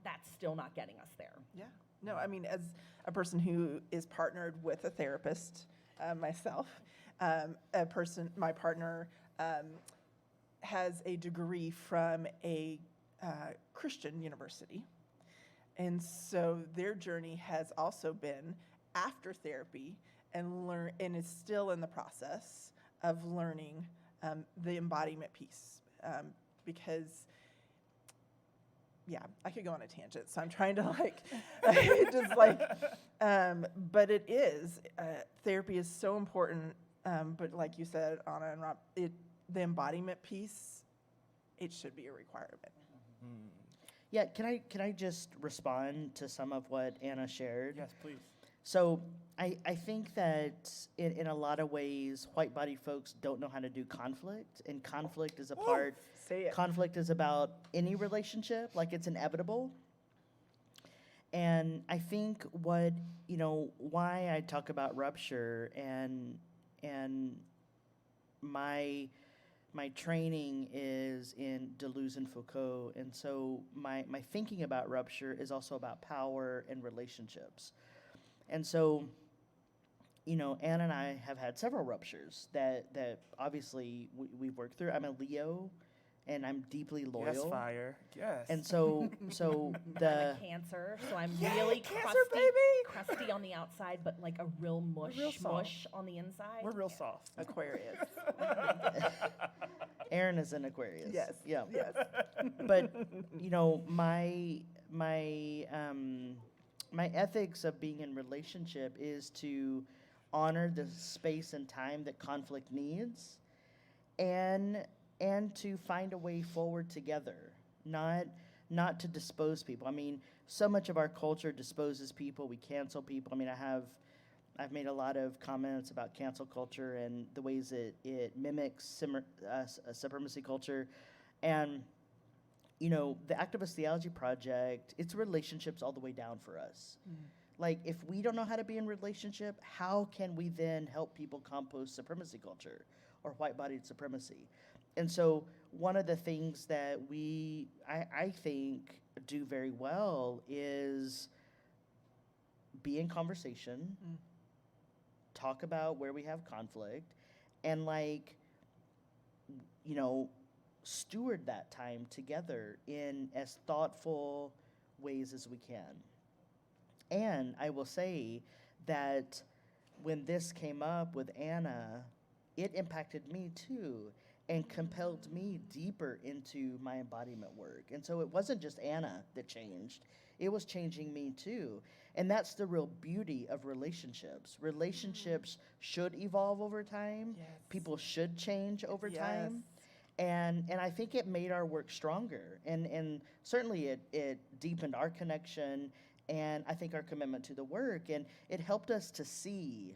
that's still not getting us there. Yeah. No, I mean, as a person who is partnered with a therapist myself, my partner has a degree from a Christian university. And so their journey has also been after therapy and is still in the process of learning the embodiment piece. Because I could go on a tangent, so I'm trying to but it is, therapy is so important, but like you said, Anna and Rob, the embodiment piece, it should be a requirement. Yeah, can I just respond to some of what Anna shared? Yes, please. So I think that in a lot of ways, white body folks don't know how to do conflict, and conflict is a part. Say it. Conflict is about any relationship, like it's inevitable. And I think why I talk about rupture and my training is in Deleuze and Foucault, and so my thinking about rupture is also about power and relationships. And so, Anna and I have had several ruptures that obviously we've worked through. I'm a Leo, and I'm deeply loyal. Yes, fire. Yes. And so I'm a Cancer, so I'm really crusty on the outside, but like a real mush on the inside. We're real soft. Aquarius. Aaron is an Aquarius. Yes. Yeah. Yes. But my ethics of being in relationship is to honor the space and time that conflict needs, and and to find a way forward together, not to dispose people. I mean, so much of our culture disposes people. We cancel people. I mean, I've made a lot of comments about cancel culture and the ways it mimics supremacy culture. And, you know, the Activist Theology Project, it's relationships all the way down for us. Like, if we don't know how to be in relationship, how can we then help people compost supremacy culture or white-bodied supremacy? And so one of the things that I think do very well is be in conversation, talk about where we have conflict, and, like, you know, steward that time together in as thoughtful ways as we can. And I will say that when this came up with Anna, it impacted me too and compelled me deeper into my embodiment work. And so it wasn't just Anna that changed, it was changing me too. And that's the real beauty of relationships. Relationships should evolve over time. Yes. People should change over Yes. time. And I think it made our work stronger. And certainly it deepened our connection and I think our commitment to the work. And it helped us to see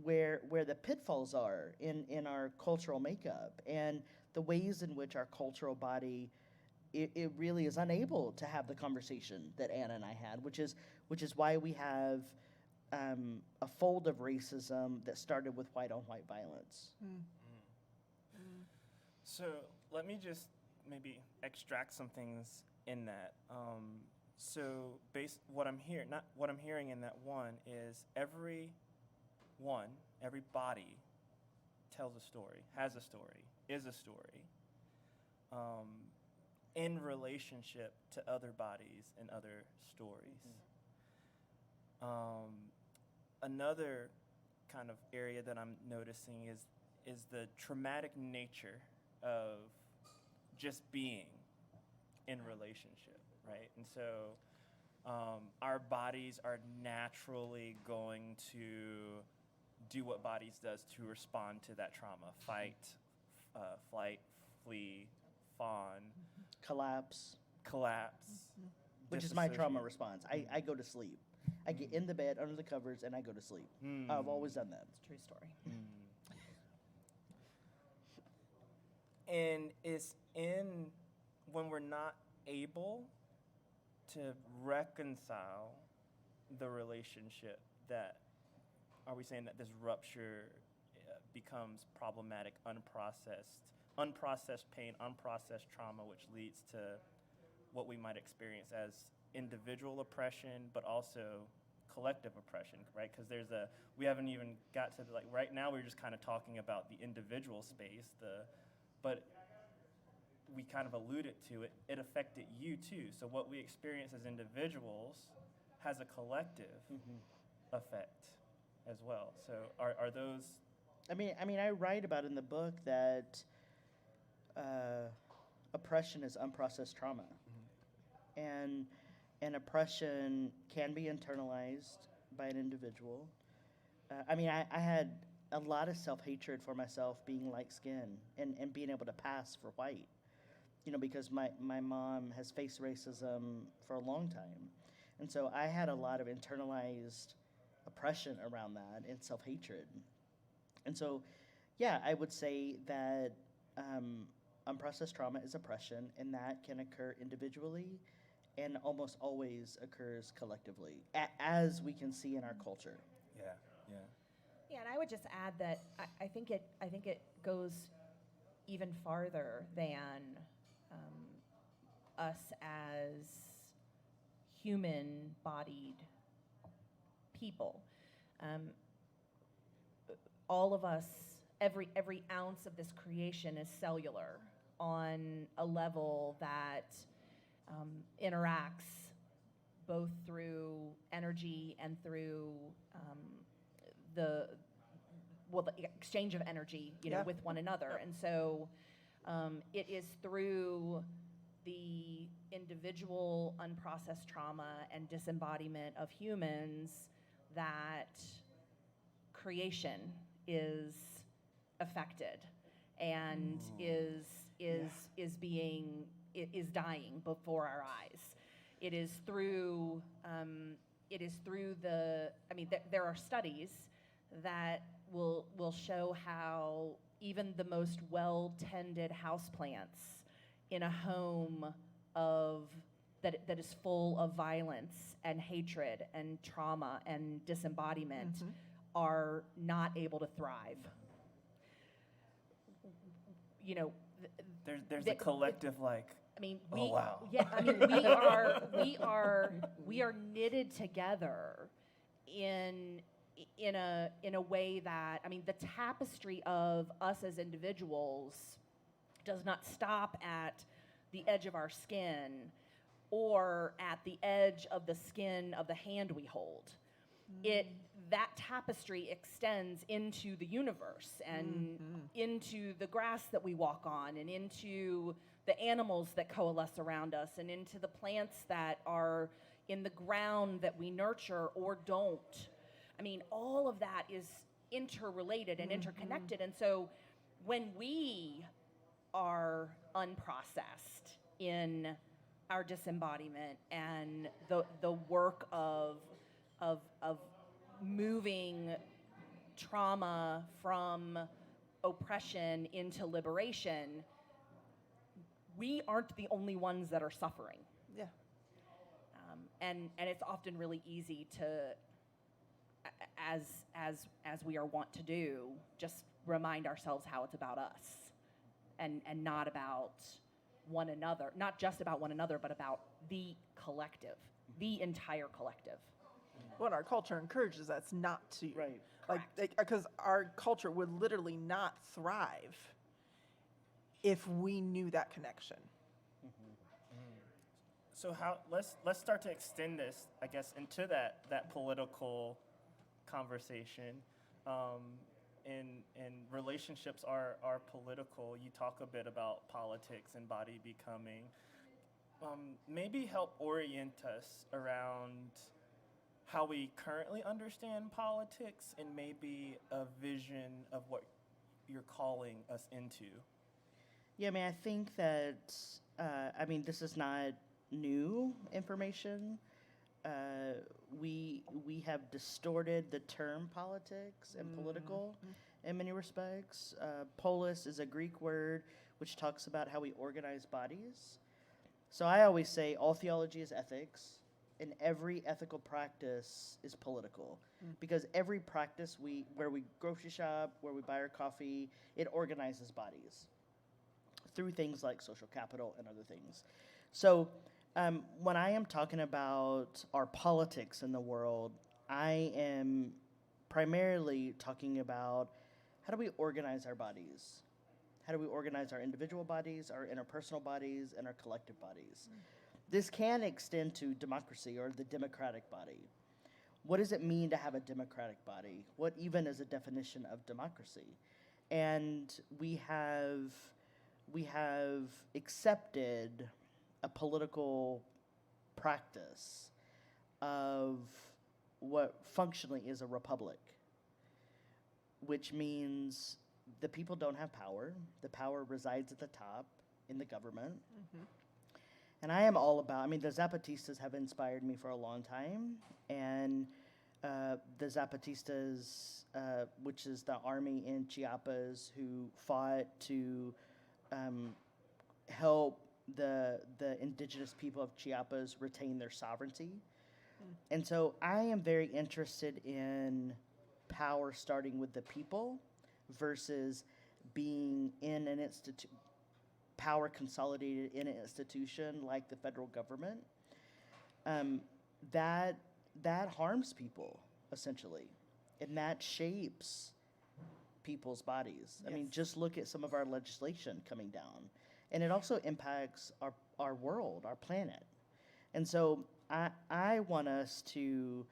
where the pitfalls are in our cultural makeup and the ways in which our cultural body it really is unable to have the conversation that Anna and I had, which is why we have a fold of racism that started with white-on-white violence. So let me just maybe extract some things in that. So what I'm hearing in that one is every body tells a story, has a story, is a story, in relationship to other bodies and other stories. Another kind of area that I'm noticing is the traumatic nature of just being in relationship, right? And so our bodies are naturally going to do what bodies does to respond to that trauma: fight, flight, flee, fawn, collapse, which is my trauma response. I go to sleep. I get in the bed under the covers and I go to sleep. I've always done that. It's a true story. And it's when we're not able to reconcile the relationship that, are we saying that this rupture becomes problematic, unprocessed pain, unprocessed trauma, which leads to what we might experience as individual oppression, but also collective oppression, right? Because we haven't even got to right now we're just kind of talking about the individual space, but we kind of alluded to it. It affected you too. So what we experience as individuals has a collective effect as well. So are those? I mean, I write about in the book that oppression is unprocessed trauma, and oppression can be internalized by an individual. I mean, I had a lot of self-hatred for myself being light-skinned and being able to pass for white, because my mom has faced racism for a long time. And so I had a lot of internalized oppression around that and self-hatred. And so, yeah, I would say that unprocessed trauma is oppression, and that can occur individually and almost always occurs collectively, as we can see in our culture. Yeah, and I would just add that I think it goes even farther than us as human-bodied people. All of us, every ounce of this creation is cellular on a level that interacts both through energy and through the exchange of energy, with one another. And so it is through the individual unprocessed trauma and disembodiment of humans that creation is affected. and is dying before our eyes. It is through the. I mean, there are studies that will show how even the most well-tended houseplants in a home that is full of violence and hatred and trauma and disembodiment are not able to thrive. You know, there's a collective like. I mean, wow. Yeah, I mean, we are knitted together in a way that, I mean, the tapestry of us as individuals does not stop at the edge of our skin or at the edge of the skin of the hand we hold. That tapestry extends into the universe and into the grass that we walk on and into the animals that coalesce around us and into the plants that are in the ground that we nurture or don't. I mean, all of that is interrelated and interconnected. And so when we are unprocessed in our disembodiment and the work of moving trauma from oppression into liberation, we aren't the only ones that are suffering. Yeah. And it's often really easy to, as we are wont to do, just remind ourselves how it's about us and not about one another, not just about one another, but about the collective, the entire collective. Well, our culture encourages us not to. Right. Like, because our culture would literally not thrive if we knew that connection. So let's start to extend this, I guess, into that political conversation. And relationships are political. You talk a bit about politics and body becoming. Maybe help orient us around how we currently understand politics and maybe a vision of what you're calling us into. Yeah, I mean, I think that, this is not new information. We have distorted the term politics and political in many respects. Polis is a Greek word which talks about how we organize bodies. So I always say all theology is ethics, and every ethical practice is political, because every practice where we grocery shop, where we buy our coffee, it organizes bodies through things like social capital and other things. So when I am talking about our politics in the world, I am primarily talking about how do we organize our bodies? How do we organize our individual bodies, our interpersonal bodies, and our collective bodies? This can extend to democracy or the democratic body. What does it mean to have a democratic body? What even is a definition of democracy? And we have accepted a political practice of what functionally is a republic, which means the people don't have power. The power resides at the top in the government. And I am all about, the Zapatistas have inspired me for a long time. And the Zapatistas, which is the army in Chiapas who fought to help the indigenous people of Chiapas retain their sovereignty. And so I am very interested in power starting with the people versus being in an power consolidated in an institution like the federal government. That harms people, essentially, and that shapes people's bodies. I mean, just look at some of our legislation coming down. And it also impacts our world, our planet. And so I want us to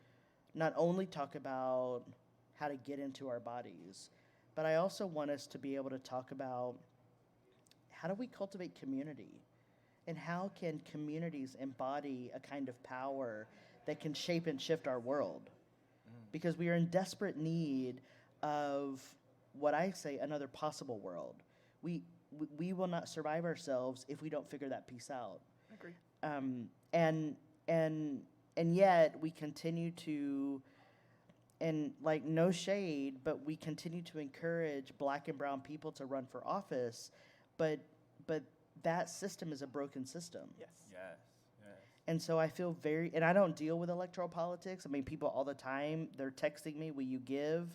not only talk about how to get into our bodies, but I also want us to be able to talk about how do we cultivate community? And how can communities embody a kind of power that can shape and shift our world? Because we are in desperate need of what I say another possible world. we will not survive ourselves if we don't figure that piece out. Agree. And yet we continue to, and like no shade, but we continue to encourage Black and brown people to run for office, but that system is a broken system. Yes. Yes. Yes. And so I feel and I don't deal with electoral politics. I mean, people all the time, they're texting me, will you give?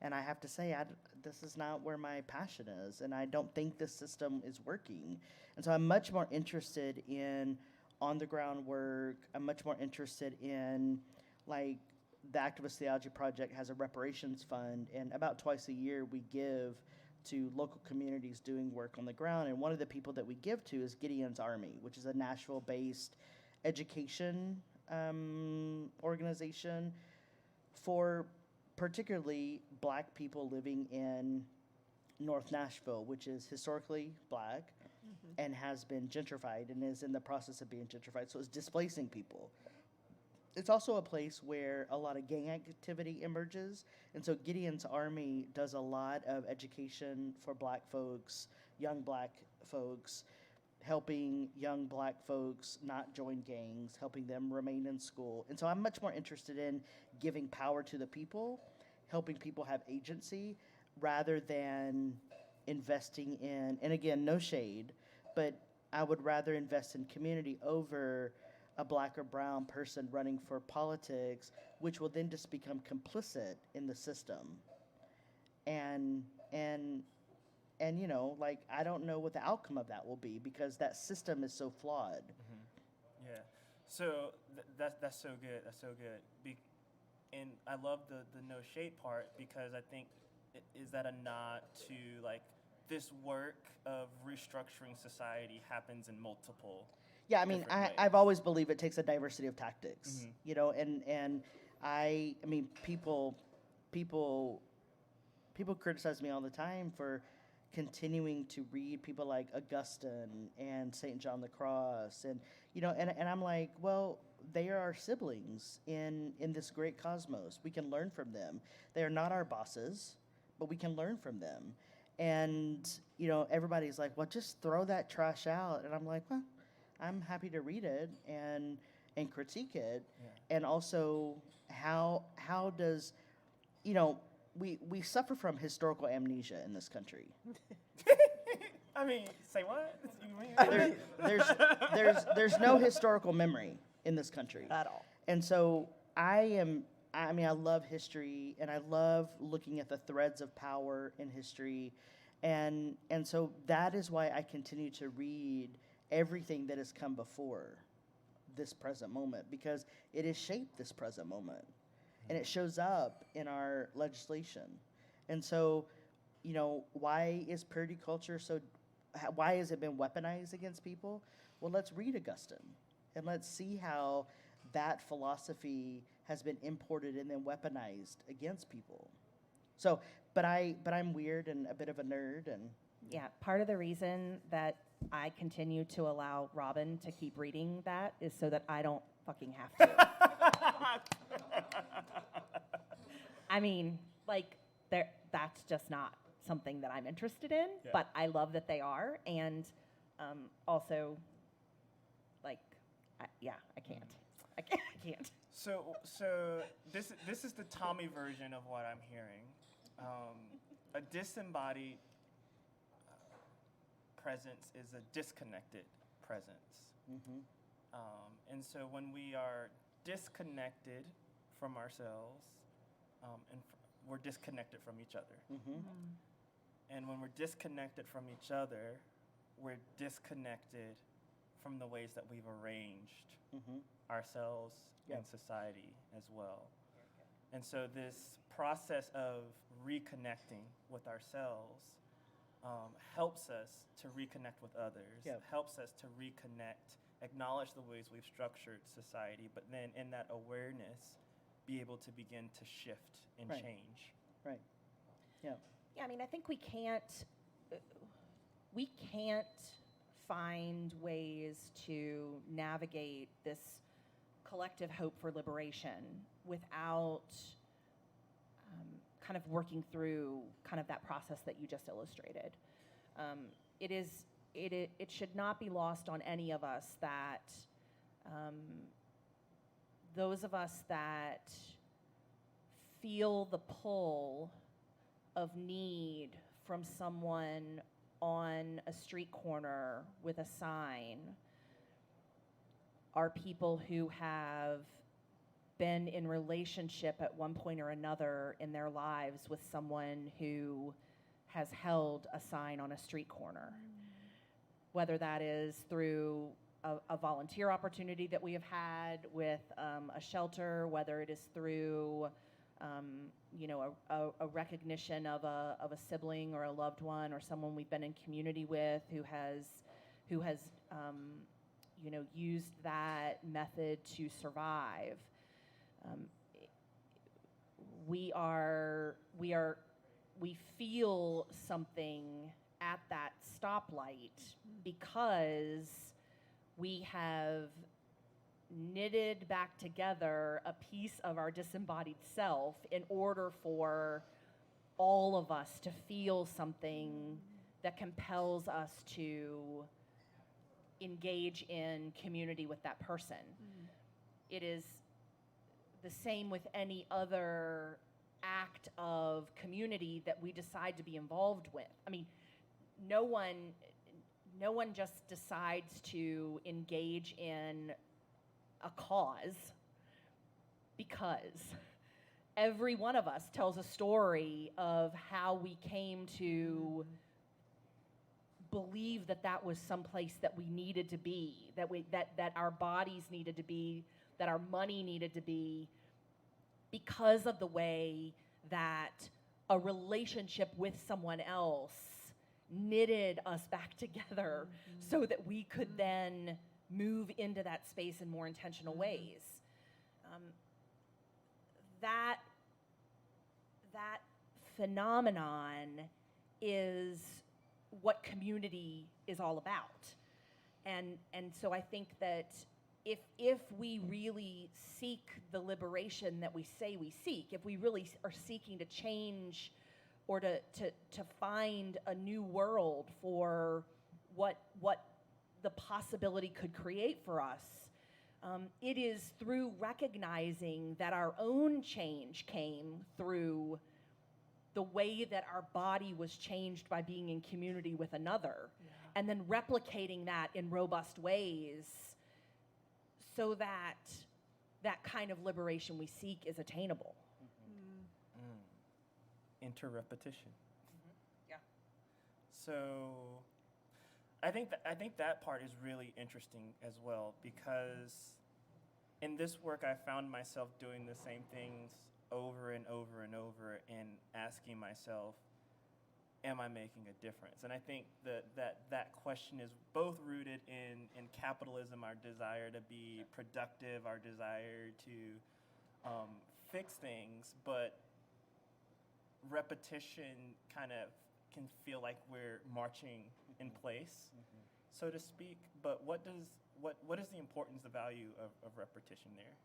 And I have to say, this is not where my passion is, and I don't think this system is working. And so I'm much more interested in on-the-ground work. I'm much more interested in, like, the Activist Theology Project has a reparations fund, and about twice a year we give to local communities doing work on the ground. And one of the people that we give to is Gideon's Army, which is a Nashville-based education organization for particularly Black people living in North Nashville, which is historically Black and has been gentrified and is in the process of being gentrified. So it's displacing people. It's also a place where a lot of gang activity emerges. And so Gideon's Army does a lot of education for Black folks, young Black folks, helping young Black folks not join gangs, helping them remain in school. And so I'm much more interested in giving power to the people, helping people have agency, rather than investing in, and again, no shade, but I would rather invest in community over a Black or brown person running for politics, which will then just become complicit in the system. And you know, like, I don't know what the outcome of that will be, because that system is so flawed. Yeah. So that's so good. That's so good. And I love the no shade part, because I think is that a nod to, like, this work of restructuring society happens in multiple. Yeah, I mean, I've always believed it takes a diversity of tactics, you know, and I mean, people criticize me all the time for continuing to read people like Augustine and St. John the Cross, and, you know, and I'm like, well, they are our siblings in this great cosmos. We can learn from them. They are not our bosses, but we can learn from them. And, you know, everybody's like, well, just throw that trash out. And I'm like, well, I'm happy to read it and critique it. Yeah. And also, how does, you know, we suffer from historical amnesia in this country. I mean, say what? There's no historical memory in this country at all. And so I love history, and I love looking at the threads of power in history, and so that is why I continue to read everything that has come before this present moment, because it has shaped this present moment, and it shows up in our legislation. And so, you know, why is purity culture why has it been weaponized against people? Well, let's read Augustine, and let's see how that philosophy has been imported and then weaponized against people. So, but I'm weird and a bit of a nerd, and yeah, part of the reason that I continue to allow Robyn to keep reading that is so that I don't fucking have to. I mean, like, that's just not something that I'm interested in, but I love that they are, and also, like, I can't. I can't. So this is the Tommy version of what I'm hearing. A disembodied presence is a disconnected presence. Mm-hmm. And so when we are disconnected from ourselves, we're disconnected from each other. Mm-hmm. And when we're disconnected from each other, we're disconnected from the ways that we've arranged ourselves and society as well. And so this process of reconnecting with ourselves helps us to reconnect with others, helps us to reconnect, acknowledge the ways we've structured society, but then in that awareness, be able to begin to shift and change. Right. Yeah. Yeah, I mean, I think we can't find ways to navigate this collective hope for liberation without kind of working through kind of that process that you just illustrated. It should not be lost on any of us that those of us that feel the pull of need from someone on a street corner with a sign are people who have been in relationship at one point or another in their lives with someone who has held a sign on a street corner. Whether that is through a volunteer opportunity that we have had with a shelter, whether it is through a recognition of a sibling or a loved one or someone we've been in community with who has used that method to survive. We feel something at that stoplight because we have knitted back together a piece of our disembodied self in order for all of us to feel something that compels us to engage in community with that person. It is the same with any other act of community that we decide to be involved with. I mean, no one just decides to engage in a cause because every one of us tells a story of how we came to believe that was someplace that we needed to be, that our bodies needed to be, that our money needed to be, because of the way that a relationship with someone else knitted us back together so that we could then move into that space in more intentional ways. That phenomenon is what community is all about. And so I think that if we really seek the liberation that we say we seek, if we really are seeking to change or to find a new world for what the possibility could create for us, it is through recognizing that our own change came through the way that our body was changed by being in community with another, and then replicating that in robust ways so that that kind of liberation we seek is attainable. Interrepetition. Yeah. So I think that part is really interesting as well, because in this work I found myself doing the same things over and over and over and asking myself, am I making a difference? And I think that question is both rooted in capitalism, our desire to be productive, our desire to fix things, but repetition kind of can feel like we're marching in place, so to speak. But what is the importance, the value of repetition there?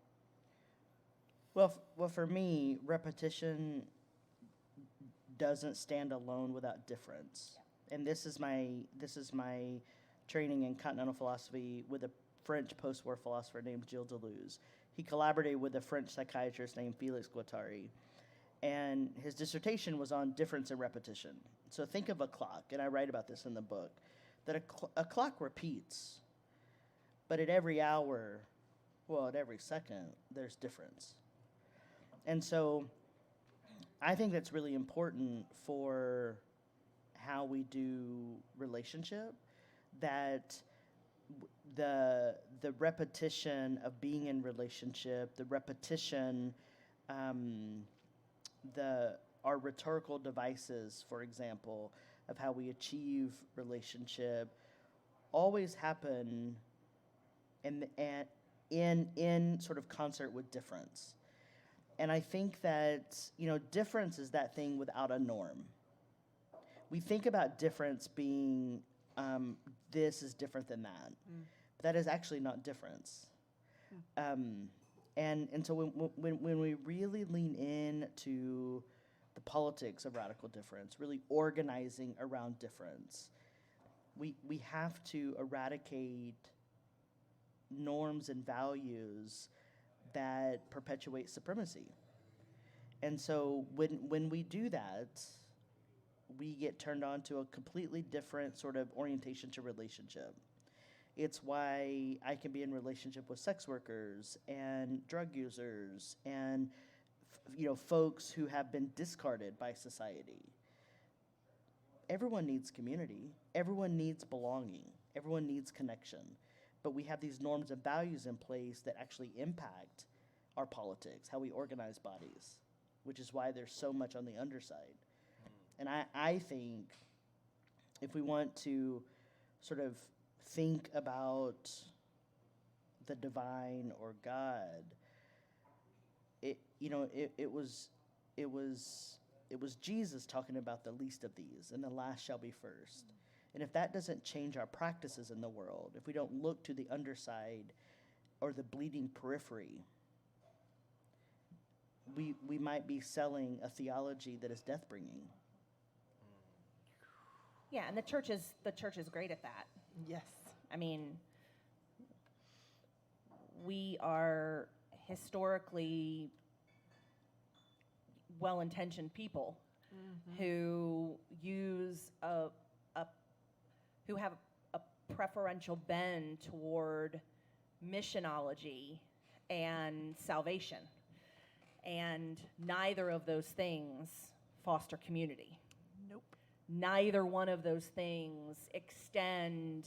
Well, for me, repetition doesn't stand alone without difference. Yeah. And this is my training in continental philosophy with a French post-war philosopher named Gilles Deleuze. He collaborated with a French psychiatrist named Félix Guattari, and his dissertation was on difference and repetition. So think of a clock, and I write about this in the book, that a clock repeats, but at every hour, well, at every second, there's difference. And so I think that's really important for how we do relationship, that the repetition of being in relationship, the repetition, our rhetorical devices, for example, of how we achieve relationship, always happen in sort of concert with difference. And I think that, difference is that thing without a norm. We think about difference being this is different than that. But that is actually not difference. And so when we really lean into the politics of radical difference, really organizing around difference, we have to eradicate norms and values that perpetuate supremacy. And so when we do that, we get turned on to a completely different sort of orientation to relationship. It's why I can be in relationship with sex workers and drug users and folks who have been discarded by society. Everyone needs community. Everyone needs belonging. Everyone needs connection. But we have these norms and values in place that actually impact our politics, how we organize bodies, which is why there's so much on the underside. And I think if we want to sort of think about the divine or God, it was Jesus talking about the least of these, and the last shall be first. And if that doesn't change our practices in the world, if we don't look to the underside or the bleeding periphery, we might be selling a theology that is death-bringing. Yeah, and the church is great at that. Yes. I mean, we are historically well-intentioned people who use who have a preferential bend toward missionology and salvation. And neither of those things foster community. Nope. Neither one of those things extend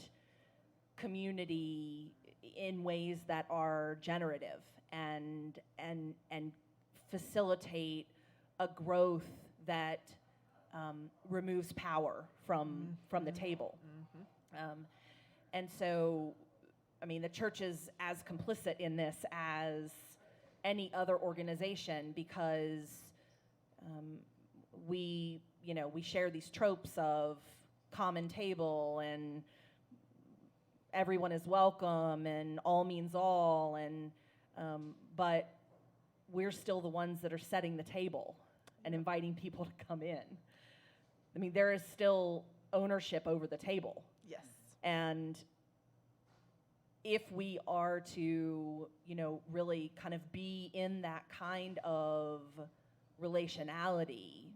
community in ways that are generative and facilitate a growth that removes power from the table. And so, I mean, the church is as complicit in this as any other organization, because we share these tropes of common table and everyone is welcome and all means all, and but we're still the ones that are setting the table and inviting people to come in. I mean, there is still ownership over the table. Yes. And if we are to, really kind of be in that kind of relationality,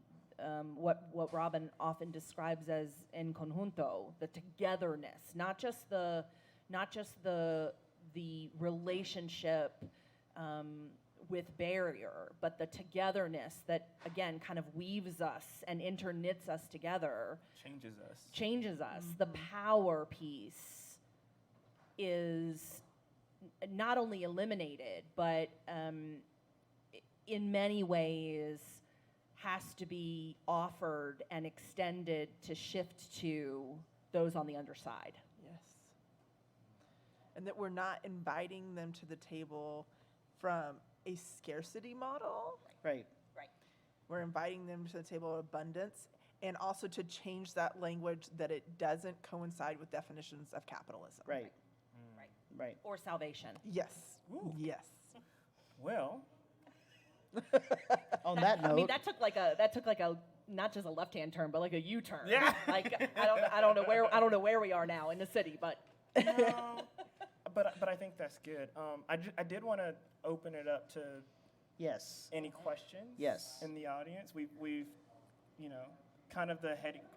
what Robyn often describes as en conjunto, the togetherness, not just the relationship with barrier, but the togetherness that, again, kind of weaves us and interknits us together. Changes us. The power piece is not only eliminated, but in many ways has to be offered and extended to shift to those on the underside. Yes. And that we're not inviting them to the table from a scarcity model. Right. We're inviting them to the table of abundance, and also to change that language that it doesn't coincide with definitions of capitalism. Right. Or salvation. Yes. Ooh. Yes. Well, on that note, I mean, that took like a not just a left-hand turn, but like a U-turn. Yeah. Like I don't know where we are now in the city, but. No, but I think that's good. I did want to open it up to any questions. Yes. In the audience, we've kind of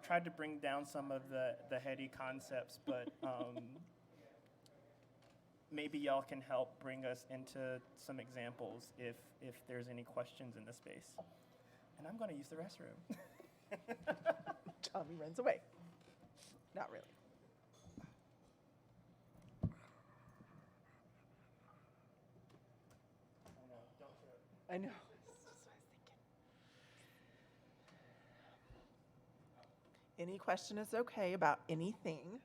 tried to bring down some of the heady concepts, but maybe y'all can help bring us into some examples if there's any questions in the space. And I'm going to use the restroom. Tommy runs away. Not really. I know. That's just what I was thinking. Any question is okay about anything.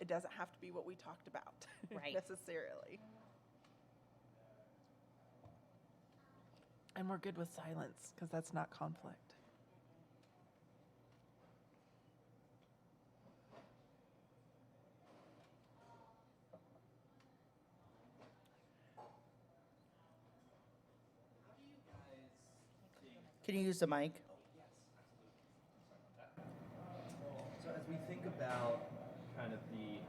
It doesn't have to be what we talked about necessarily. And we're good with silence because that's not conflict. Can you use the mic? So as we think about kind of the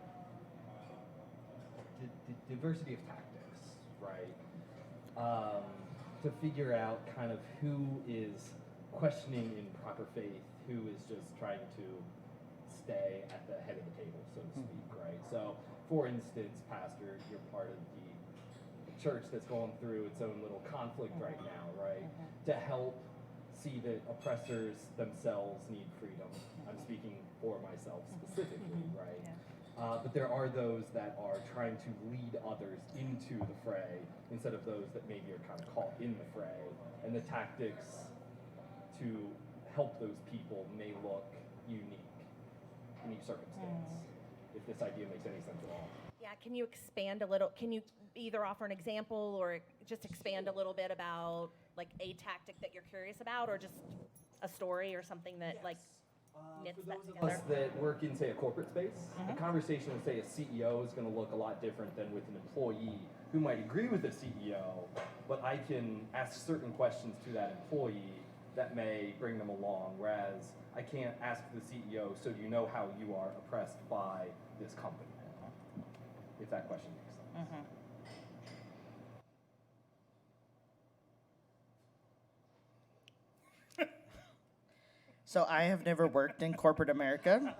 diversity of tactics, right? To figure out kind of who is questioning in proper faith, who is just trying to stay at the head of the table, so to speak, right? So, for instance, Pastor, you're part of the church that's going through its own little conflict right now, right? To help see that oppressors themselves need freedom. I'm speaking for myself specifically, right? But there are those that are trying to lead others into the fray instead of those that maybe are kind of caught in the fray. And the tactics to help those people may look unique in each circumstance, if this idea makes any sense at all. Yeah, can you expand a little? Can you either offer an example or just expand a little bit about like a tactic that you're curious about, or just a story or something that like knits that together? Us that work in, say, a corporate space, the conversation with, say, a CEO is going to look a lot different than with an employee who might agree with the CEO, but I can ask certain questions to that employee that may bring them along, whereas I can't ask the CEO, so do you know how you are oppressed by this company? If that question makes sense. So I have never worked in corporate America.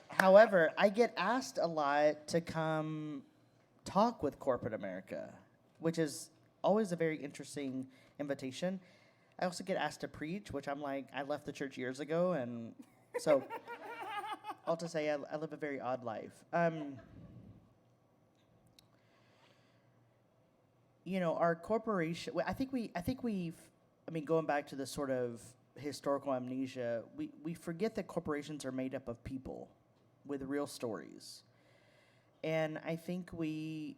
However, I get asked a lot to come talk with corporate America, which is always a very interesting invitation. I also get asked to preach, which I'm like, I left the church years ago, and so all to say, I live a very odd life. You know, our corporation. I think we've. I mean, going back to the sort of historical amnesia, we forget that corporations are made up of people with real stories, and I think we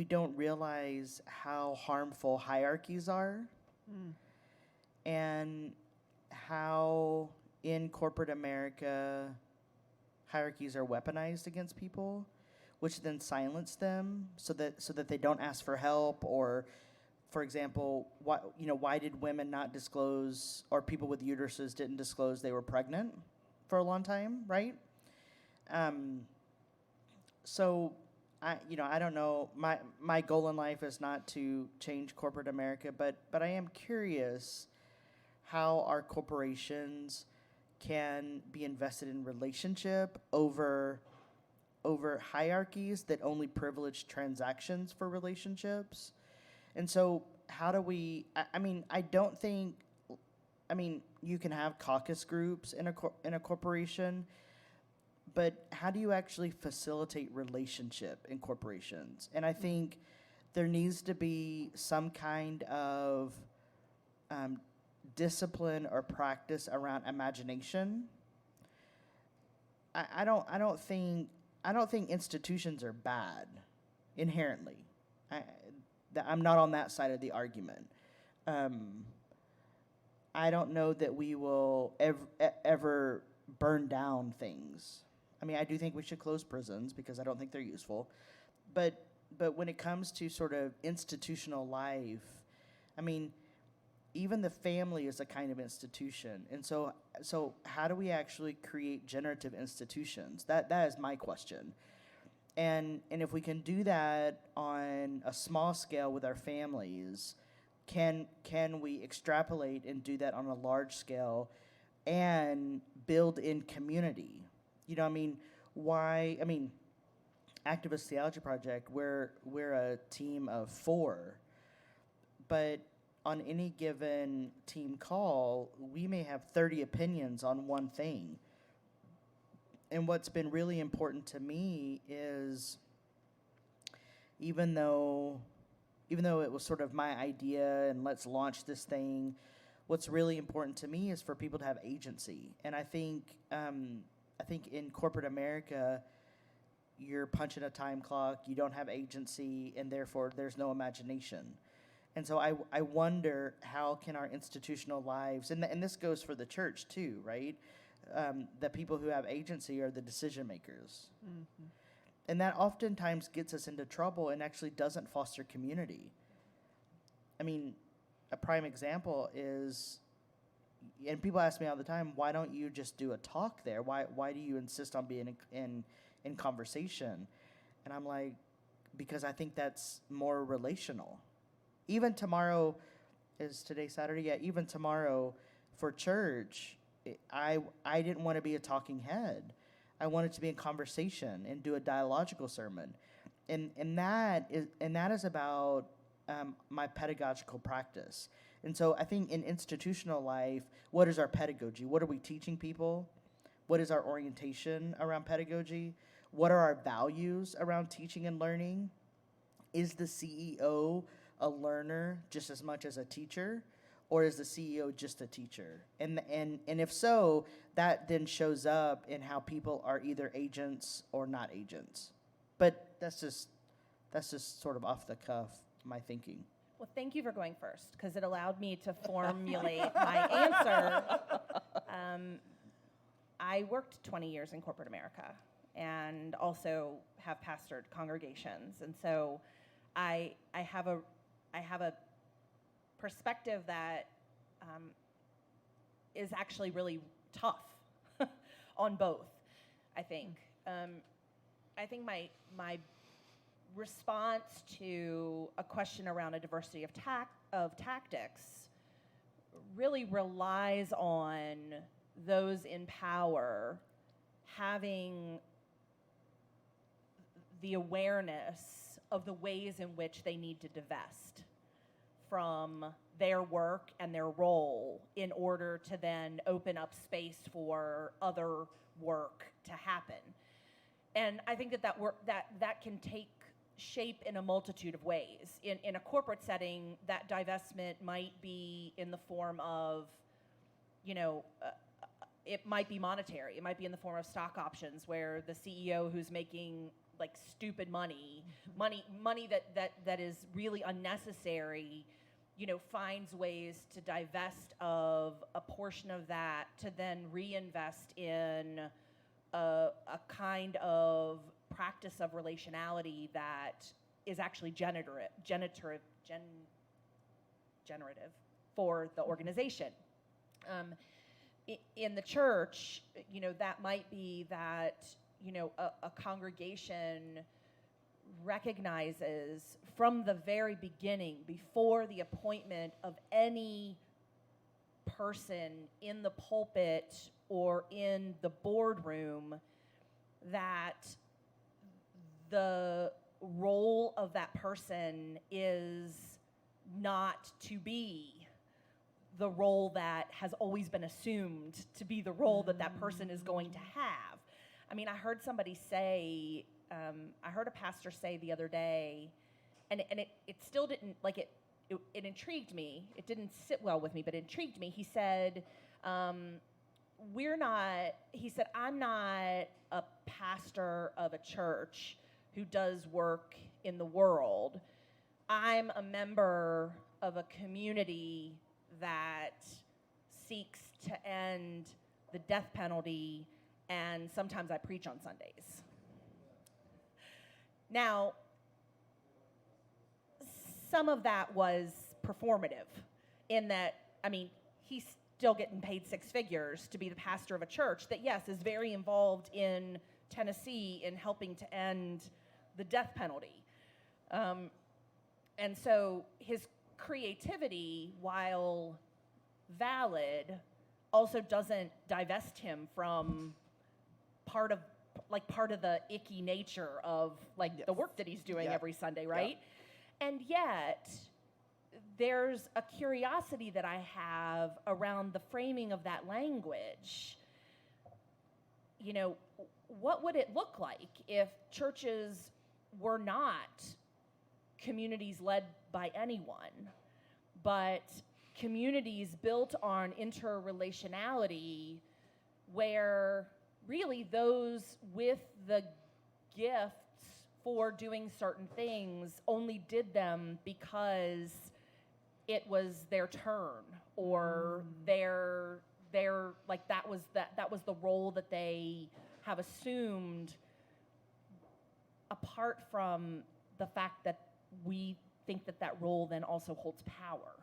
don't realize how harmful hierarchies are, and how in corporate America hierarchies are weaponized against people, which then silence them so that they don't ask for help. Or, for example, why did women not disclose, or people with uteruses didn't disclose they were pregnant for a long time, right? So I don't know. My goal in life is not to change corporate America, but I am curious how our corporations can be invested in relationship over hierarchies that only privilege transactions for relationships. And so how do we, I don't think, you can have caucus groups in a corporation, but how do you actually facilitate relationship in corporations? And I think there needs to be some kind of discipline or practice around imagination. I don't think institutions are bad inherently. I'm not on that side of the argument. I don't know that we will ever burn down things. I mean, I do think we should close prisons because I don't think they're useful. But when it comes to sort of institutional life, I mean, even the family is a kind of institution. And so how do we actually create generative institutions? That is my question. And if we can do that on a small scale with our families, can we extrapolate and do that on a large scale and build in community? You know, Activist Theology Project, we're a team of 4, but on any given team call, we may have 30 opinions on one thing. And what's been really important to me is, even though it was sort of my idea and let's launch this thing, what's really important to me is for people to have agency. And I think in corporate America, you're punching a time clock, you don't have agency, and therefore there's no imagination. And so I wonder, how can our institutional lives, and this goes for the church too, right? The people who have agency are the decision makers. Mm-hmm. And that oftentimes gets us into trouble and actually doesn't foster community. I mean, a prime example is, and people ask me all the time, why don't you just do a talk there? Why do you insist on being in conversation? And I'm like, because I think that's more relational. Even tomorrow, is today Saturday? Yeah, even tomorrow for church, I didn't want to be a talking head. I wanted to be in conversation and do a dialogical sermon. And that is about my pedagogical practice. And so I think in institutional life, what is our pedagogy? What are we teaching people? What is our orientation around pedagogy? What are our values around teaching and learning? Is the CEO a learner just as much as a teacher? Or is the CEO just a teacher? And if so, that then shows up in how people are either agents or not agents. But that's just sort of off the cuff, my thinking. Well, thank you for going first, because it allowed me to formulate my answer. I worked 20 years in corporate America and also have pastored congregations. And so I have a perspective that is actually really tough on both, I think. I think my response to a question around a diversity of tactics really relies on those in power having the awareness of the ways in which they need to divest from their work and their role in order to then open up space for other work to happen. And I think that work that can take shape in a multitude of ways. In a corporate setting, that divestment might be in the form of, it might be monetary. It might be in the form of stock options, where the CEO who's making like stupid money that is really unnecessary, finds ways to divest of a portion of that to then reinvest in a kind of practice of relationality that is actually generative for the organization. In the church, that might be that, a congregation recognizes from the very beginning, before the appointment of any person in the pulpit or in the boardroom, that the role of that person is not to be the role that has always been assumed to be the role that person is going to have. I mean, I heard somebody say, I heard a pastor say the other day, and it still didn't, like it intrigued me. It didn't sit well with me, but it intrigued me. He said, I'm not a pastor of a church who does work in the world. I'm a member of a community that seeks to end the death penalty, and sometimes I preach on Sundays. Now, some of that was performative in that, he's still getting paid six figures to be the pastor of a church that, yes, is very involved in Tennessee in helping to end the death penalty. And so his creativity, while valid, also doesn't divest him from part of the icky nature of the work that he's doing every Sunday, right? Yeah. And yet, there's a curiosity that I have around the framing of that language. What would it look like if churches were not communities led by anyone, but communities built on interrelationality, where really those with the gifts for doing certain things only did them because it was their turn, or their that was the role that they have assumed, apart from the fact that we think that role then also holds power.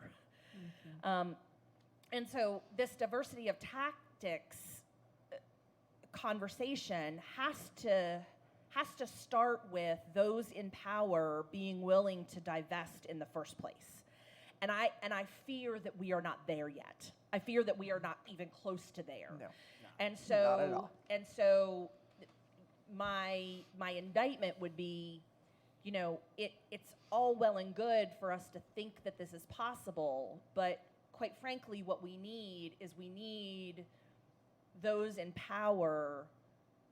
And so this diversity of tactics conversation has to start with those in power being willing to divest in the first place. And I fear that we are not there yet. I fear that we are not even close to there. No. And Not at all. so my indictment would be, it's all well and good for us to think that this is possible, but quite frankly, what we need those in power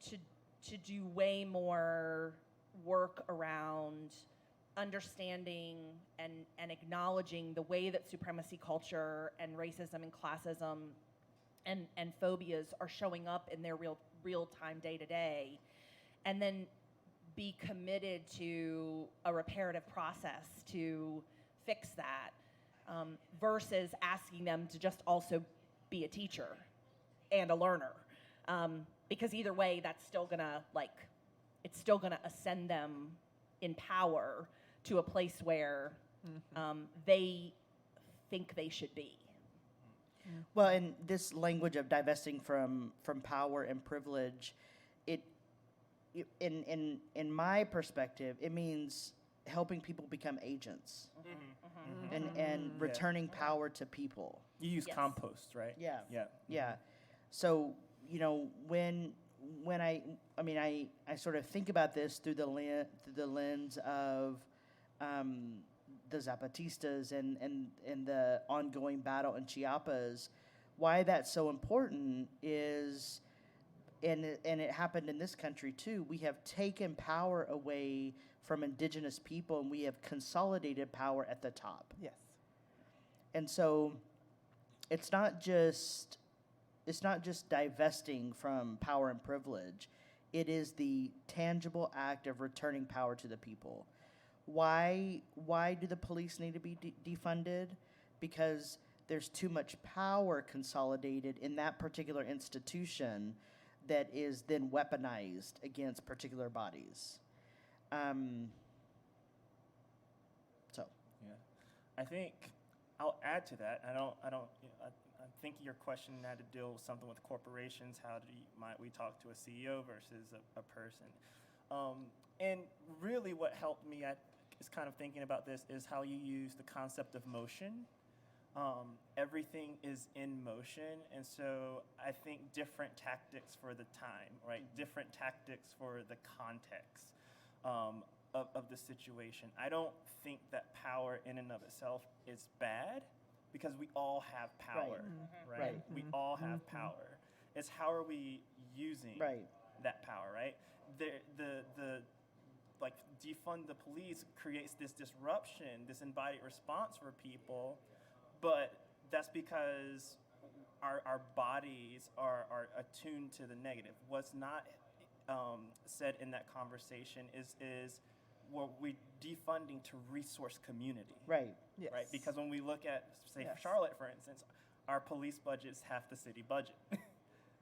to do way more work around understanding and acknowledging the way that supremacy culture and racism and classism and phobias are showing up in their real time day to day, and then be committed to a reparative process to fix that, versus asking them to just also be a teacher and a learner, because either way, that's still gonna ascend them in power to a place where they think they should be. Well, and this language of divesting from power and privilege, in my perspective, it means helping people become agents and returning power to people. You use compost, right? Yeah. Yeah. Yeah. So, when I sort of think about this through the lens of the Zapatistas and the ongoing battle in Chiapas, why that's so important is, and it happened in this country too, we have taken power away from indigenous people and we have consolidated power at the top. Yes. And so it's not just divesting from power and privilege. It is the tangible act of returning power to the people. Why do the police need to be defunded? Because there's too much power consolidated in that particular institution that is then weaponized against particular bodies. I think I'll add to that. I think your question had to deal with something with corporations. Might we talk to a CEO versus a person? And really, what helped me is kind of thinking about this is how you use the concept of motion. Everything is in motion, and so I think different tactics for the time, right? Different tactics for the context of the situation. I don't think that power in and of itself is bad, because we all have power, right? We all have power. It's how are we using that power, right? The like defund the police creates this disruption, this embodied response for people, but that's because our bodies are attuned to the negative. What's not said in that conversation is what we're defunding to resource community. Right. Yes. Right. Because when we look at, say, Charlotte, for instance, our police budget's half the city budget.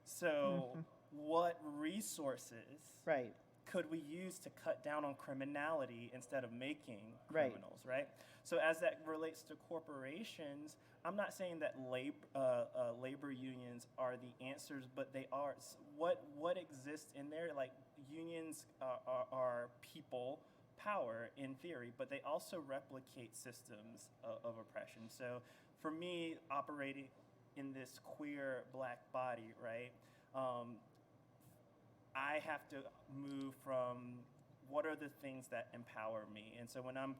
So what resources could we use to cut down on criminality instead of making criminals, right? So as that relates to corporations, I'm not saying that labor unions are the answers, but they are. What exists in there, like unions are people power in theory, but they also replicate systems of oppression. So for me, operating in this queer black body, right, I have to move from what are the things that empower me. And so when I'm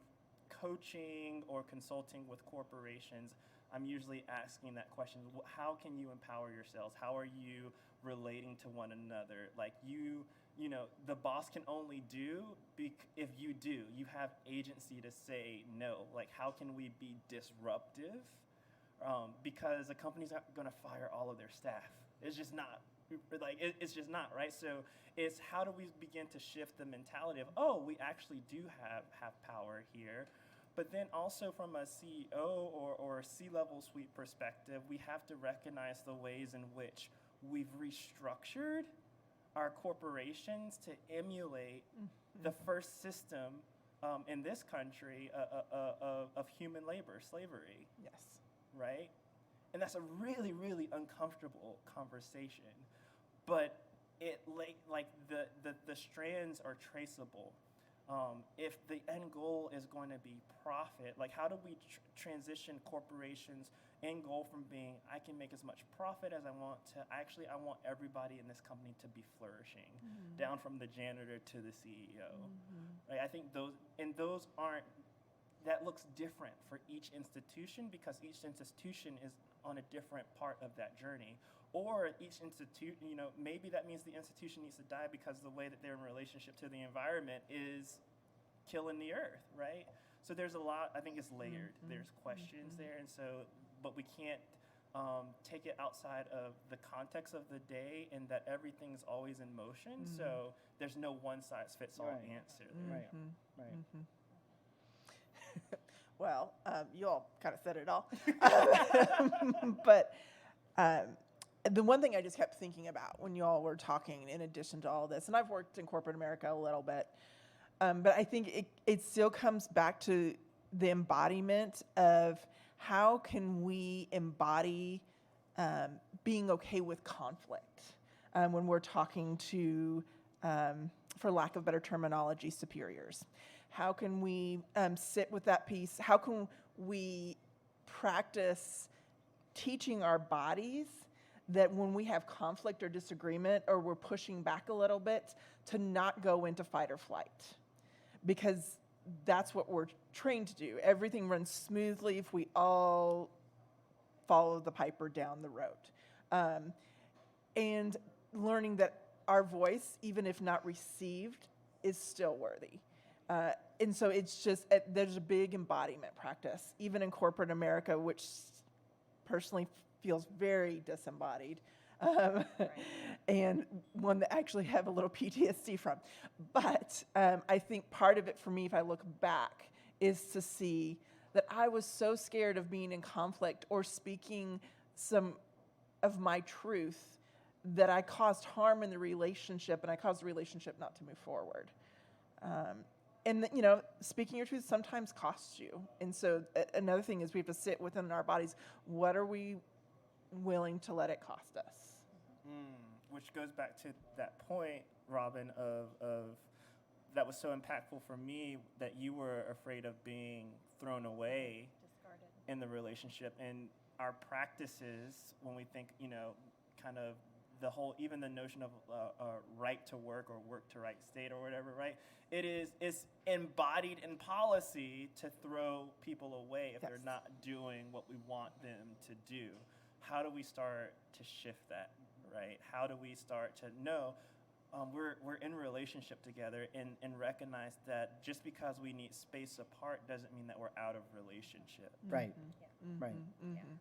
coaching or consulting with corporations, I'm usually asking that question: how can you empower yourselves? How are you relating to one another? Like you know, the boss can only do if you do. You have agency to say no. Like, how can we be disruptive? Because a company's not going to fire all of their staff. It's just not. It's just not, right? So it's how do we begin to shift the mentality of, oh, we actually do have power here. But then also from a CEO or a C-level suite perspective, we have to recognize the ways in which we've restructured our corporations to emulate the first system in this country of human labor, slavery. Yes. Right? And that's a really, really uncomfortable conversation. But it like the strands are traceable. If the end goal is going to be profit, like how do we transition corporations' end goal from being I can make as much profit as I want to actually I want everybody in this company to be flourishing, down from the janitor to the CEO. Right? I think those aren't, that looks different for each institution because each institution is on a different part of that journey. Or each institute, maybe that means the institution needs to die because the way that they're in relationship to the environment is killing the earth, right? So there's a lot, I think it's layered. There's questions there, and so, but we can't take it outside of the context of the day and that everything's always in motion, so there's no one-size-fits-all answer there. Right. Well, you all kind of said it all. But the one thing I just kept thinking about when you all were talking, in addition to all this, and I've worked in corporate America a little bit, but I think it still comes back to the embodiment of how can we embody being okay with conflict when we're talking to, for lack of better terminology, superiors. How can we sit with that piece? How can we practice teaching our bodies that when we have conflict or disagreement or we're pushing back a little bit, to not go into fight or flight? Because that's what we're trained to do. Everything runs smoothly if we all follow the piper down the road. And learning that our voice, even if not received, is still worthy. And so it's just, there's a big embodiment practice, even in corporate America, which personally feels very disembodied, and one that I actually have a little PTSD from. But I think part of it for me, if I look back, is to see that I was so scared of being in conflict or speaking some of my truth that I caused harm in the relationship, and I caused the relationship not to move forward. And speaking your truth sometimes costs you. And so another thing is we have to sit within our bodies. What are we willing to let it cost us? Which goes back to that point, Robyn, of that was so impactful for me, that you were afraid of being thrown away, discarded in the relationship. And our practices, when we think, kind of the whole, even the notion of right to work or work to right state or whatever, right? It's embodied in policy to throw people away if they're not doing what we want them to do. How do we start to shift that, right? How do we start to know we're in relationship together and recognize that just because we need space apart doesn't mean that we're out of relationship. Right. Right.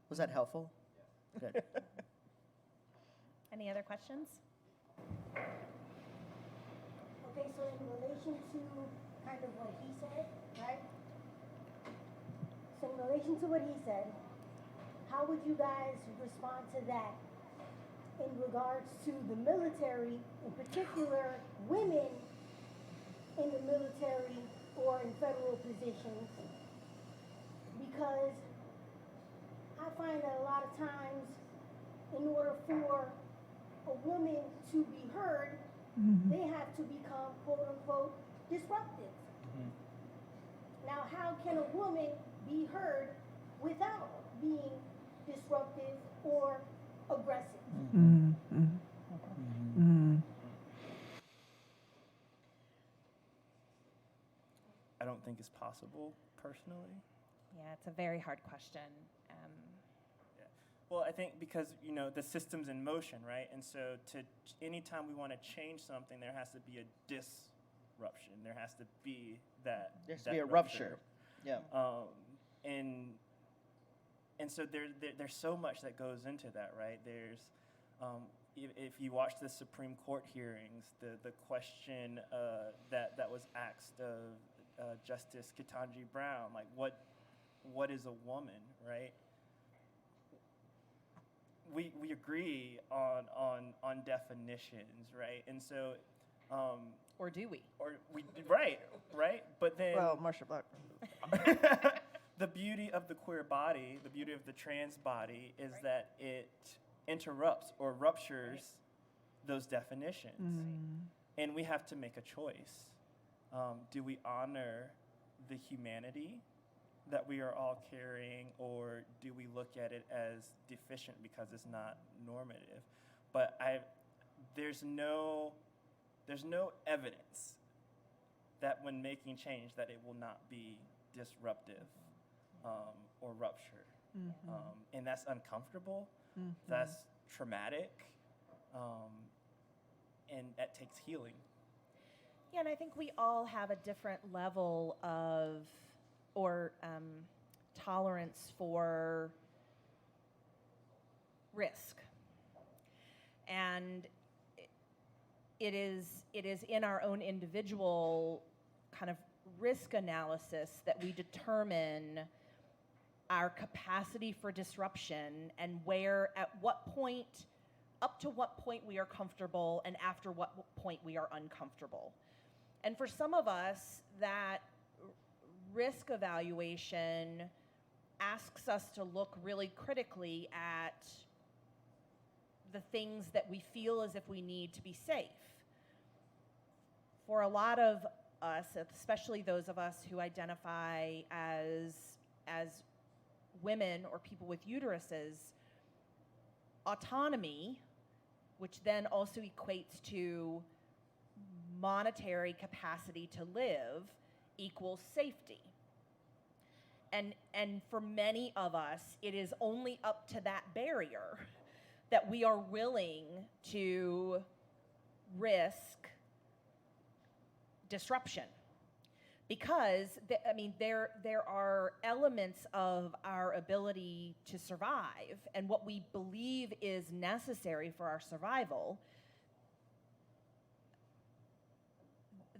Was that helpful? Good. Any other questions? Okay, so in relation to kind of what he said, right? So in relation to what he said, how would you guys respond to that in regards to the military, in particular women in the military or in federal positions? Because I find that a lot of times, in order for a woman to be heard, they have to become, quote unquote, disruptive. Now, how can a woman be heard without being disruptive or aggressive? I don't think it's possible, personally. Yeah, it's a very hard question. Well, I think because, the system's in motion, right? And so anytime we want to change something, there has to be a disruption. There has to be that. There has to be a rupture. Yeah. And so there's so much that goes into that, right? There's, if you watch the Supreme Court hearings, the question that was asked of Justice Ketanji Brown, like what is a woman, right? We agree on definitions, right? And so, or do we? Or we right? But then, well, Marsha Black. the beauty of the queer body, the beauty of the trans body, is that it interrupts or ruptures those definitions. And we have to make a choice. Do we honor the humanity that we are all carrying, or do we look at it as deficient because it's not normative? But there's no evidence that when making change that it will not be disruptive or ruptured. And that's uncomfortable, that's traumatic, and that takes healing. Yeah, and I think we all have a different level of tolerance for risk. And it is in our own individual kind of risk analysis that we determine our capacity for disruption and up to what point we are comfortable and after what point we are uncomfortable. And for some of us, that risk evaluation asks us to look really critically at the things that we feel as if we need to be safe. For a lot of us, especially those of us who identify as women or people with uteruses, autonomy, which then also equates to monetary capacity to live, equals safety. And for many of us, it is only up to that barrier that we are willing to risk disruption. Because, there are elements of our ability to survive and what we believe is necessary for our survival.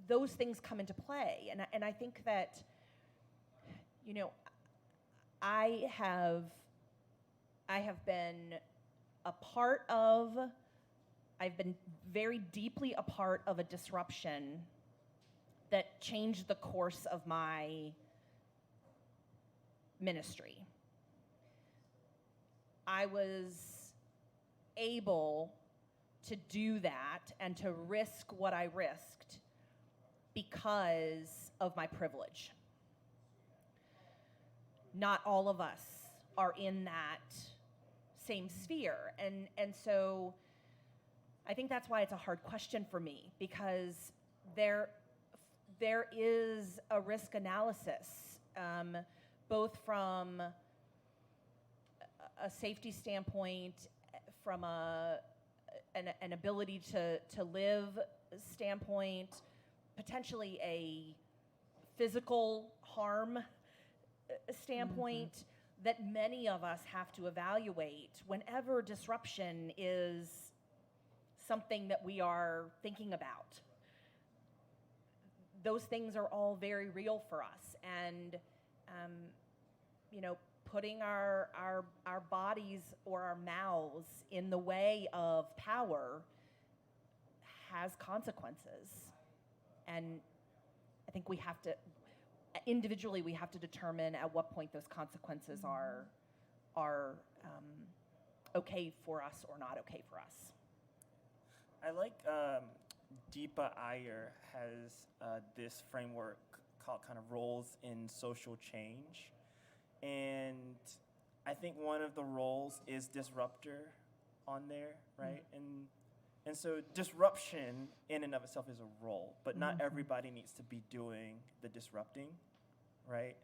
Those things come into play. And I think that, I have been very deeply a part of a disruption that changed the course of my ministry. I was able to do that and to risk what I risked because of my privilege. Not all of us are in that same sphere. And so I think that's why it's a hard question for me, because there is a risk analysis, both from a safety standpoint, from an ability to live standpoint, potentially a physical harm standpoint, that many of us have to evaluate whenever disruption is something that we are thinking about. Those things are all very real for us, and putting our bodies or our mouths in the way of power has consequences. And I think we have to determine at what point those consequences are okay for us or not okay for us. I like Deepa Iyer has this framework called kind of roles in social change. And I think one of the roles is disruptor on there, right? And so disruption in and of itself is a role, but not everybody needs to be doing the disrupting, right?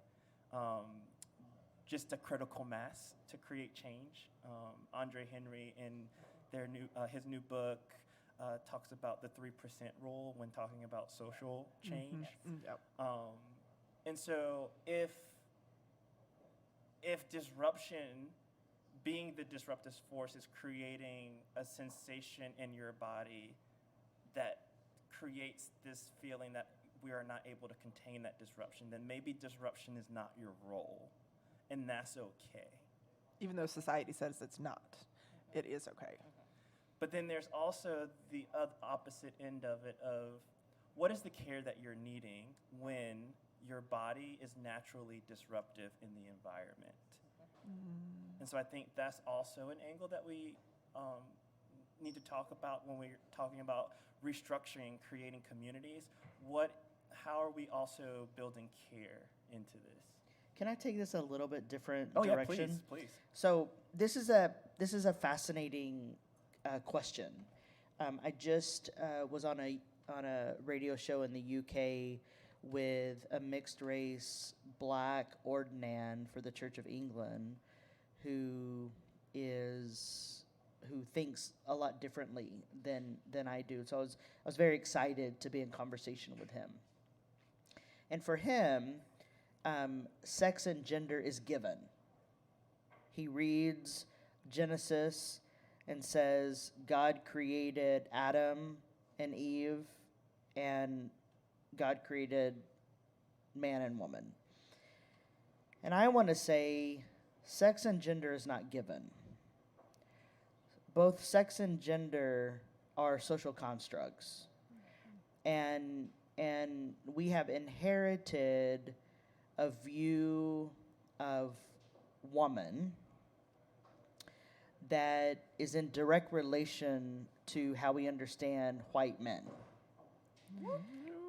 Just a critical mass to create change. Andre Henry in his new book talks about the 3% rule when talking about social change. And so if disruption, being the disruptive force, is creating a sensation in your body that creates this feeling that we are not able to contain that disruption, then maybe disruption is not your role, and that's okay. Even though society says it's not, it is okay. But then there's also the opposite end of it, of what is the care that you're needing when your body is naturally disruptive in the environment. And so I think that's also an angle that we need to talk about when we're talking about restructuring, creating communities. How are we also building care into this? Can I take this a little bit different Oh yeah, direction? please. So this is a fascinating question. I just was on a radio show in the UK with a mixed race black ordinand for the Church of England, who thinks a lot differently than I do. So I was very excited to be in conversation with him. And for him, sex and gender is given. He reads Genesis and says God created Adam and Eve, and God created man and woman. And I want to say sex and gender is not given. Both sex and gender are social constructs. And we have inherited a view of woman that is in direct relation to how we understand white men.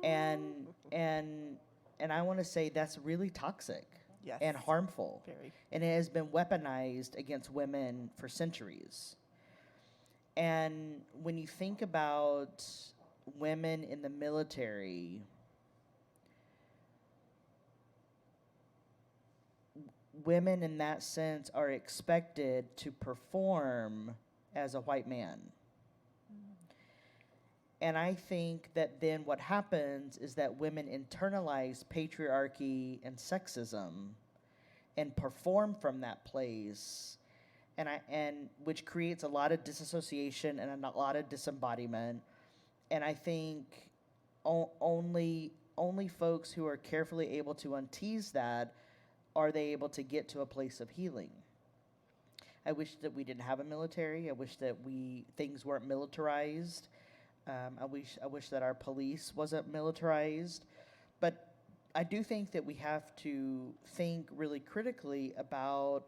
And I want to say that's really toxic. Yes. And harmful. Very. And it has been weaponized against women for centuries. And when you think about women in the military, women in that sense are expected to perform as a white man. And I think that then what happens is that women internalize patriarchy and sexism and perform from that place, and which creates a lot of disassociation and a lot of disembodiment. And I think only folks who are carefully able to untease that are they able to get to a place of healing. I wish that we didn't have a military. I wish that things weren't militarized. I wish that our police wasn't militarized. But I do think that we have to think really critically about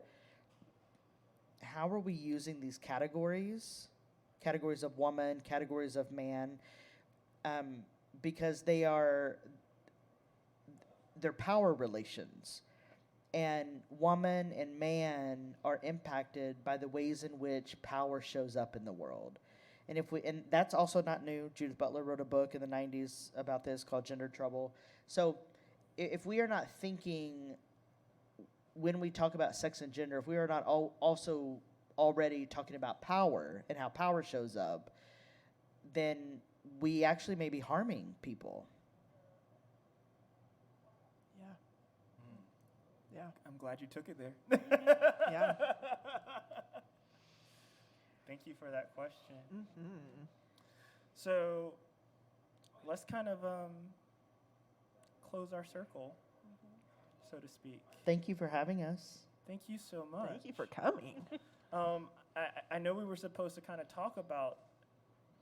how are we using these categories of woman, categories of man, because they're power relations. And woman and man are impacted by the ways in which power shows up in the world. And that's also not new. Judith Butler wrote a book in the 90s about this called Gender Trouble. So if we are not thinking, when we talk about sex and gender, if we are not also already talking about power and how power shows up, then we actually may be harming people. Yeah. I'm glad you took it there. Yeah. Thank you for that question. Mm-hmm. So let's kind of close our circle, so to speak. Thank you for having us. Thank you so much. Thank you for coming. I know we were supposed to kind of talk about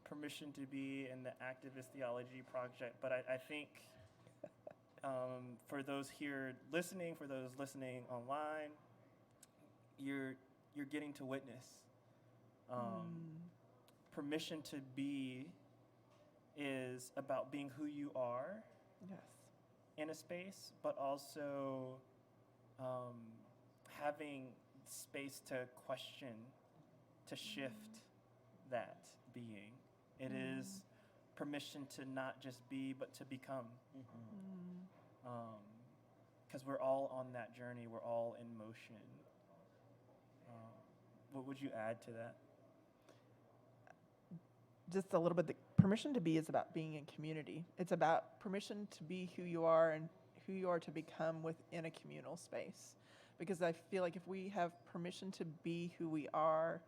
Permission to Be and the Activist Theology Project, but I think for those here listening, for those listening online, you're getting to witness. Permission to Be is about being who you are. Yes. In a space, but also having space to question, to shift that being. It is permission to not just be, but to become. Because we're all on that journey. We're all in motion. What would you add to that? Just a little bit. The permission to be is about being in community. It's about permission to be who you are and who you are to become within a communal space. Because I feel like if we have permission to be who we are,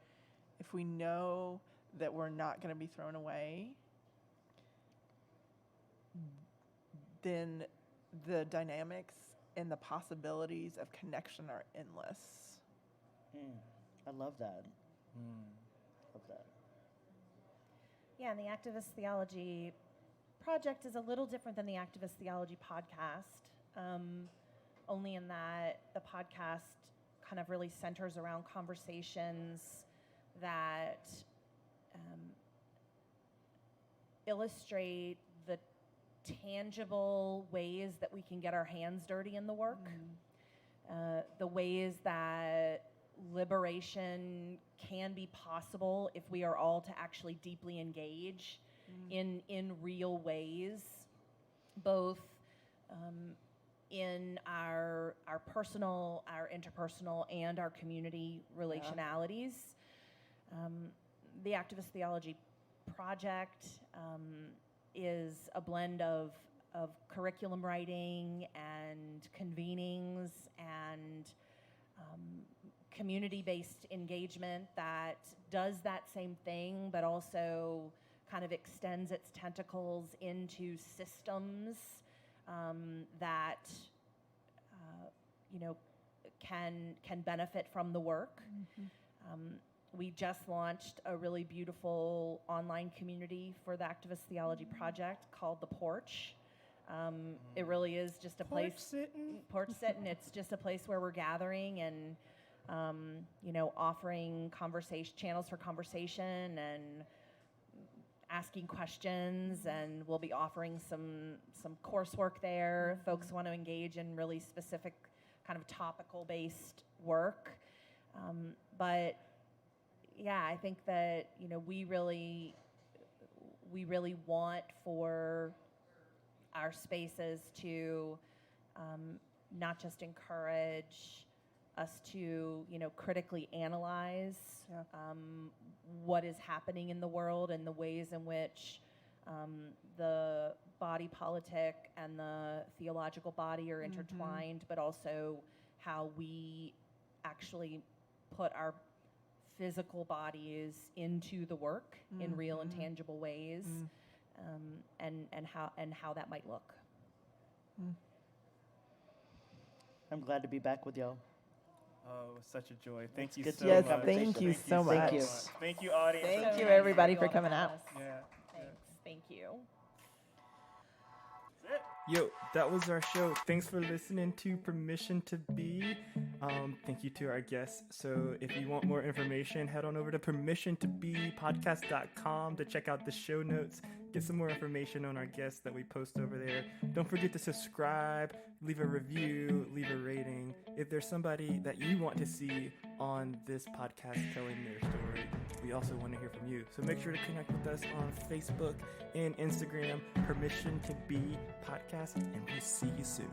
if we know that we're not going to be thrown away, then the dynamics and the possibilities of connection are endless. I love that. Love that. Yeah, and the Activist Theology Project is a little different than the Activist Theology Podcast. only in that the podcast kind of really centers around conversations that illustrate the tangible ways that we can get our hands dirty in the work, the ways that liberation can be possible if we are all to actually deeply engage in real ways, both in our personal, our interpersonal, and our community relationalities. The Activist Theology Project is a blend of curriculum writing and convenings and community-based engagement that does that same thing, but also kind of extends its tentacles into systems that can benefit from the work. We just launched a really beautiful online community for the Activist Theology Project called The Porch. It really is just a place. Porch sitting. It's just a place where we're gathering and offering channels for conversation and asking questions, and we'll be offering some coursework there. Folks want to engage in really specific kind of topical based work, but yeah, I think that we really want for our spaces to not just encourage us to critically analyze what is happening in the world and the ways in which the body politic and the theological body are intertwined, but also how we actually put our physical bodies into the work in real and tangible ways, and how that might look. I'm glad to be back with y'all. Oh, such a joy. Thank you so Yes, much. thank you so much. Thank you. Thank you, audience. Thank you, everybody, for coming out. Yeah. Thanks. Thank you. Yo, that was our show. Thanks for listening to Permission to Be. Thank you to our guests. So if you want more information, head on over to permissiontobepodcast.com to check out the show notes, get some more information on our guests that we post over there. Don't forget to subscribe, leave a review, leave a rating. If there's somebody that you want to see on this podcast telling their story, we also want to hear from you. So make sure to connect with us on Facebook and Instagram, Permission to Be Podcast, and we'll see you soon.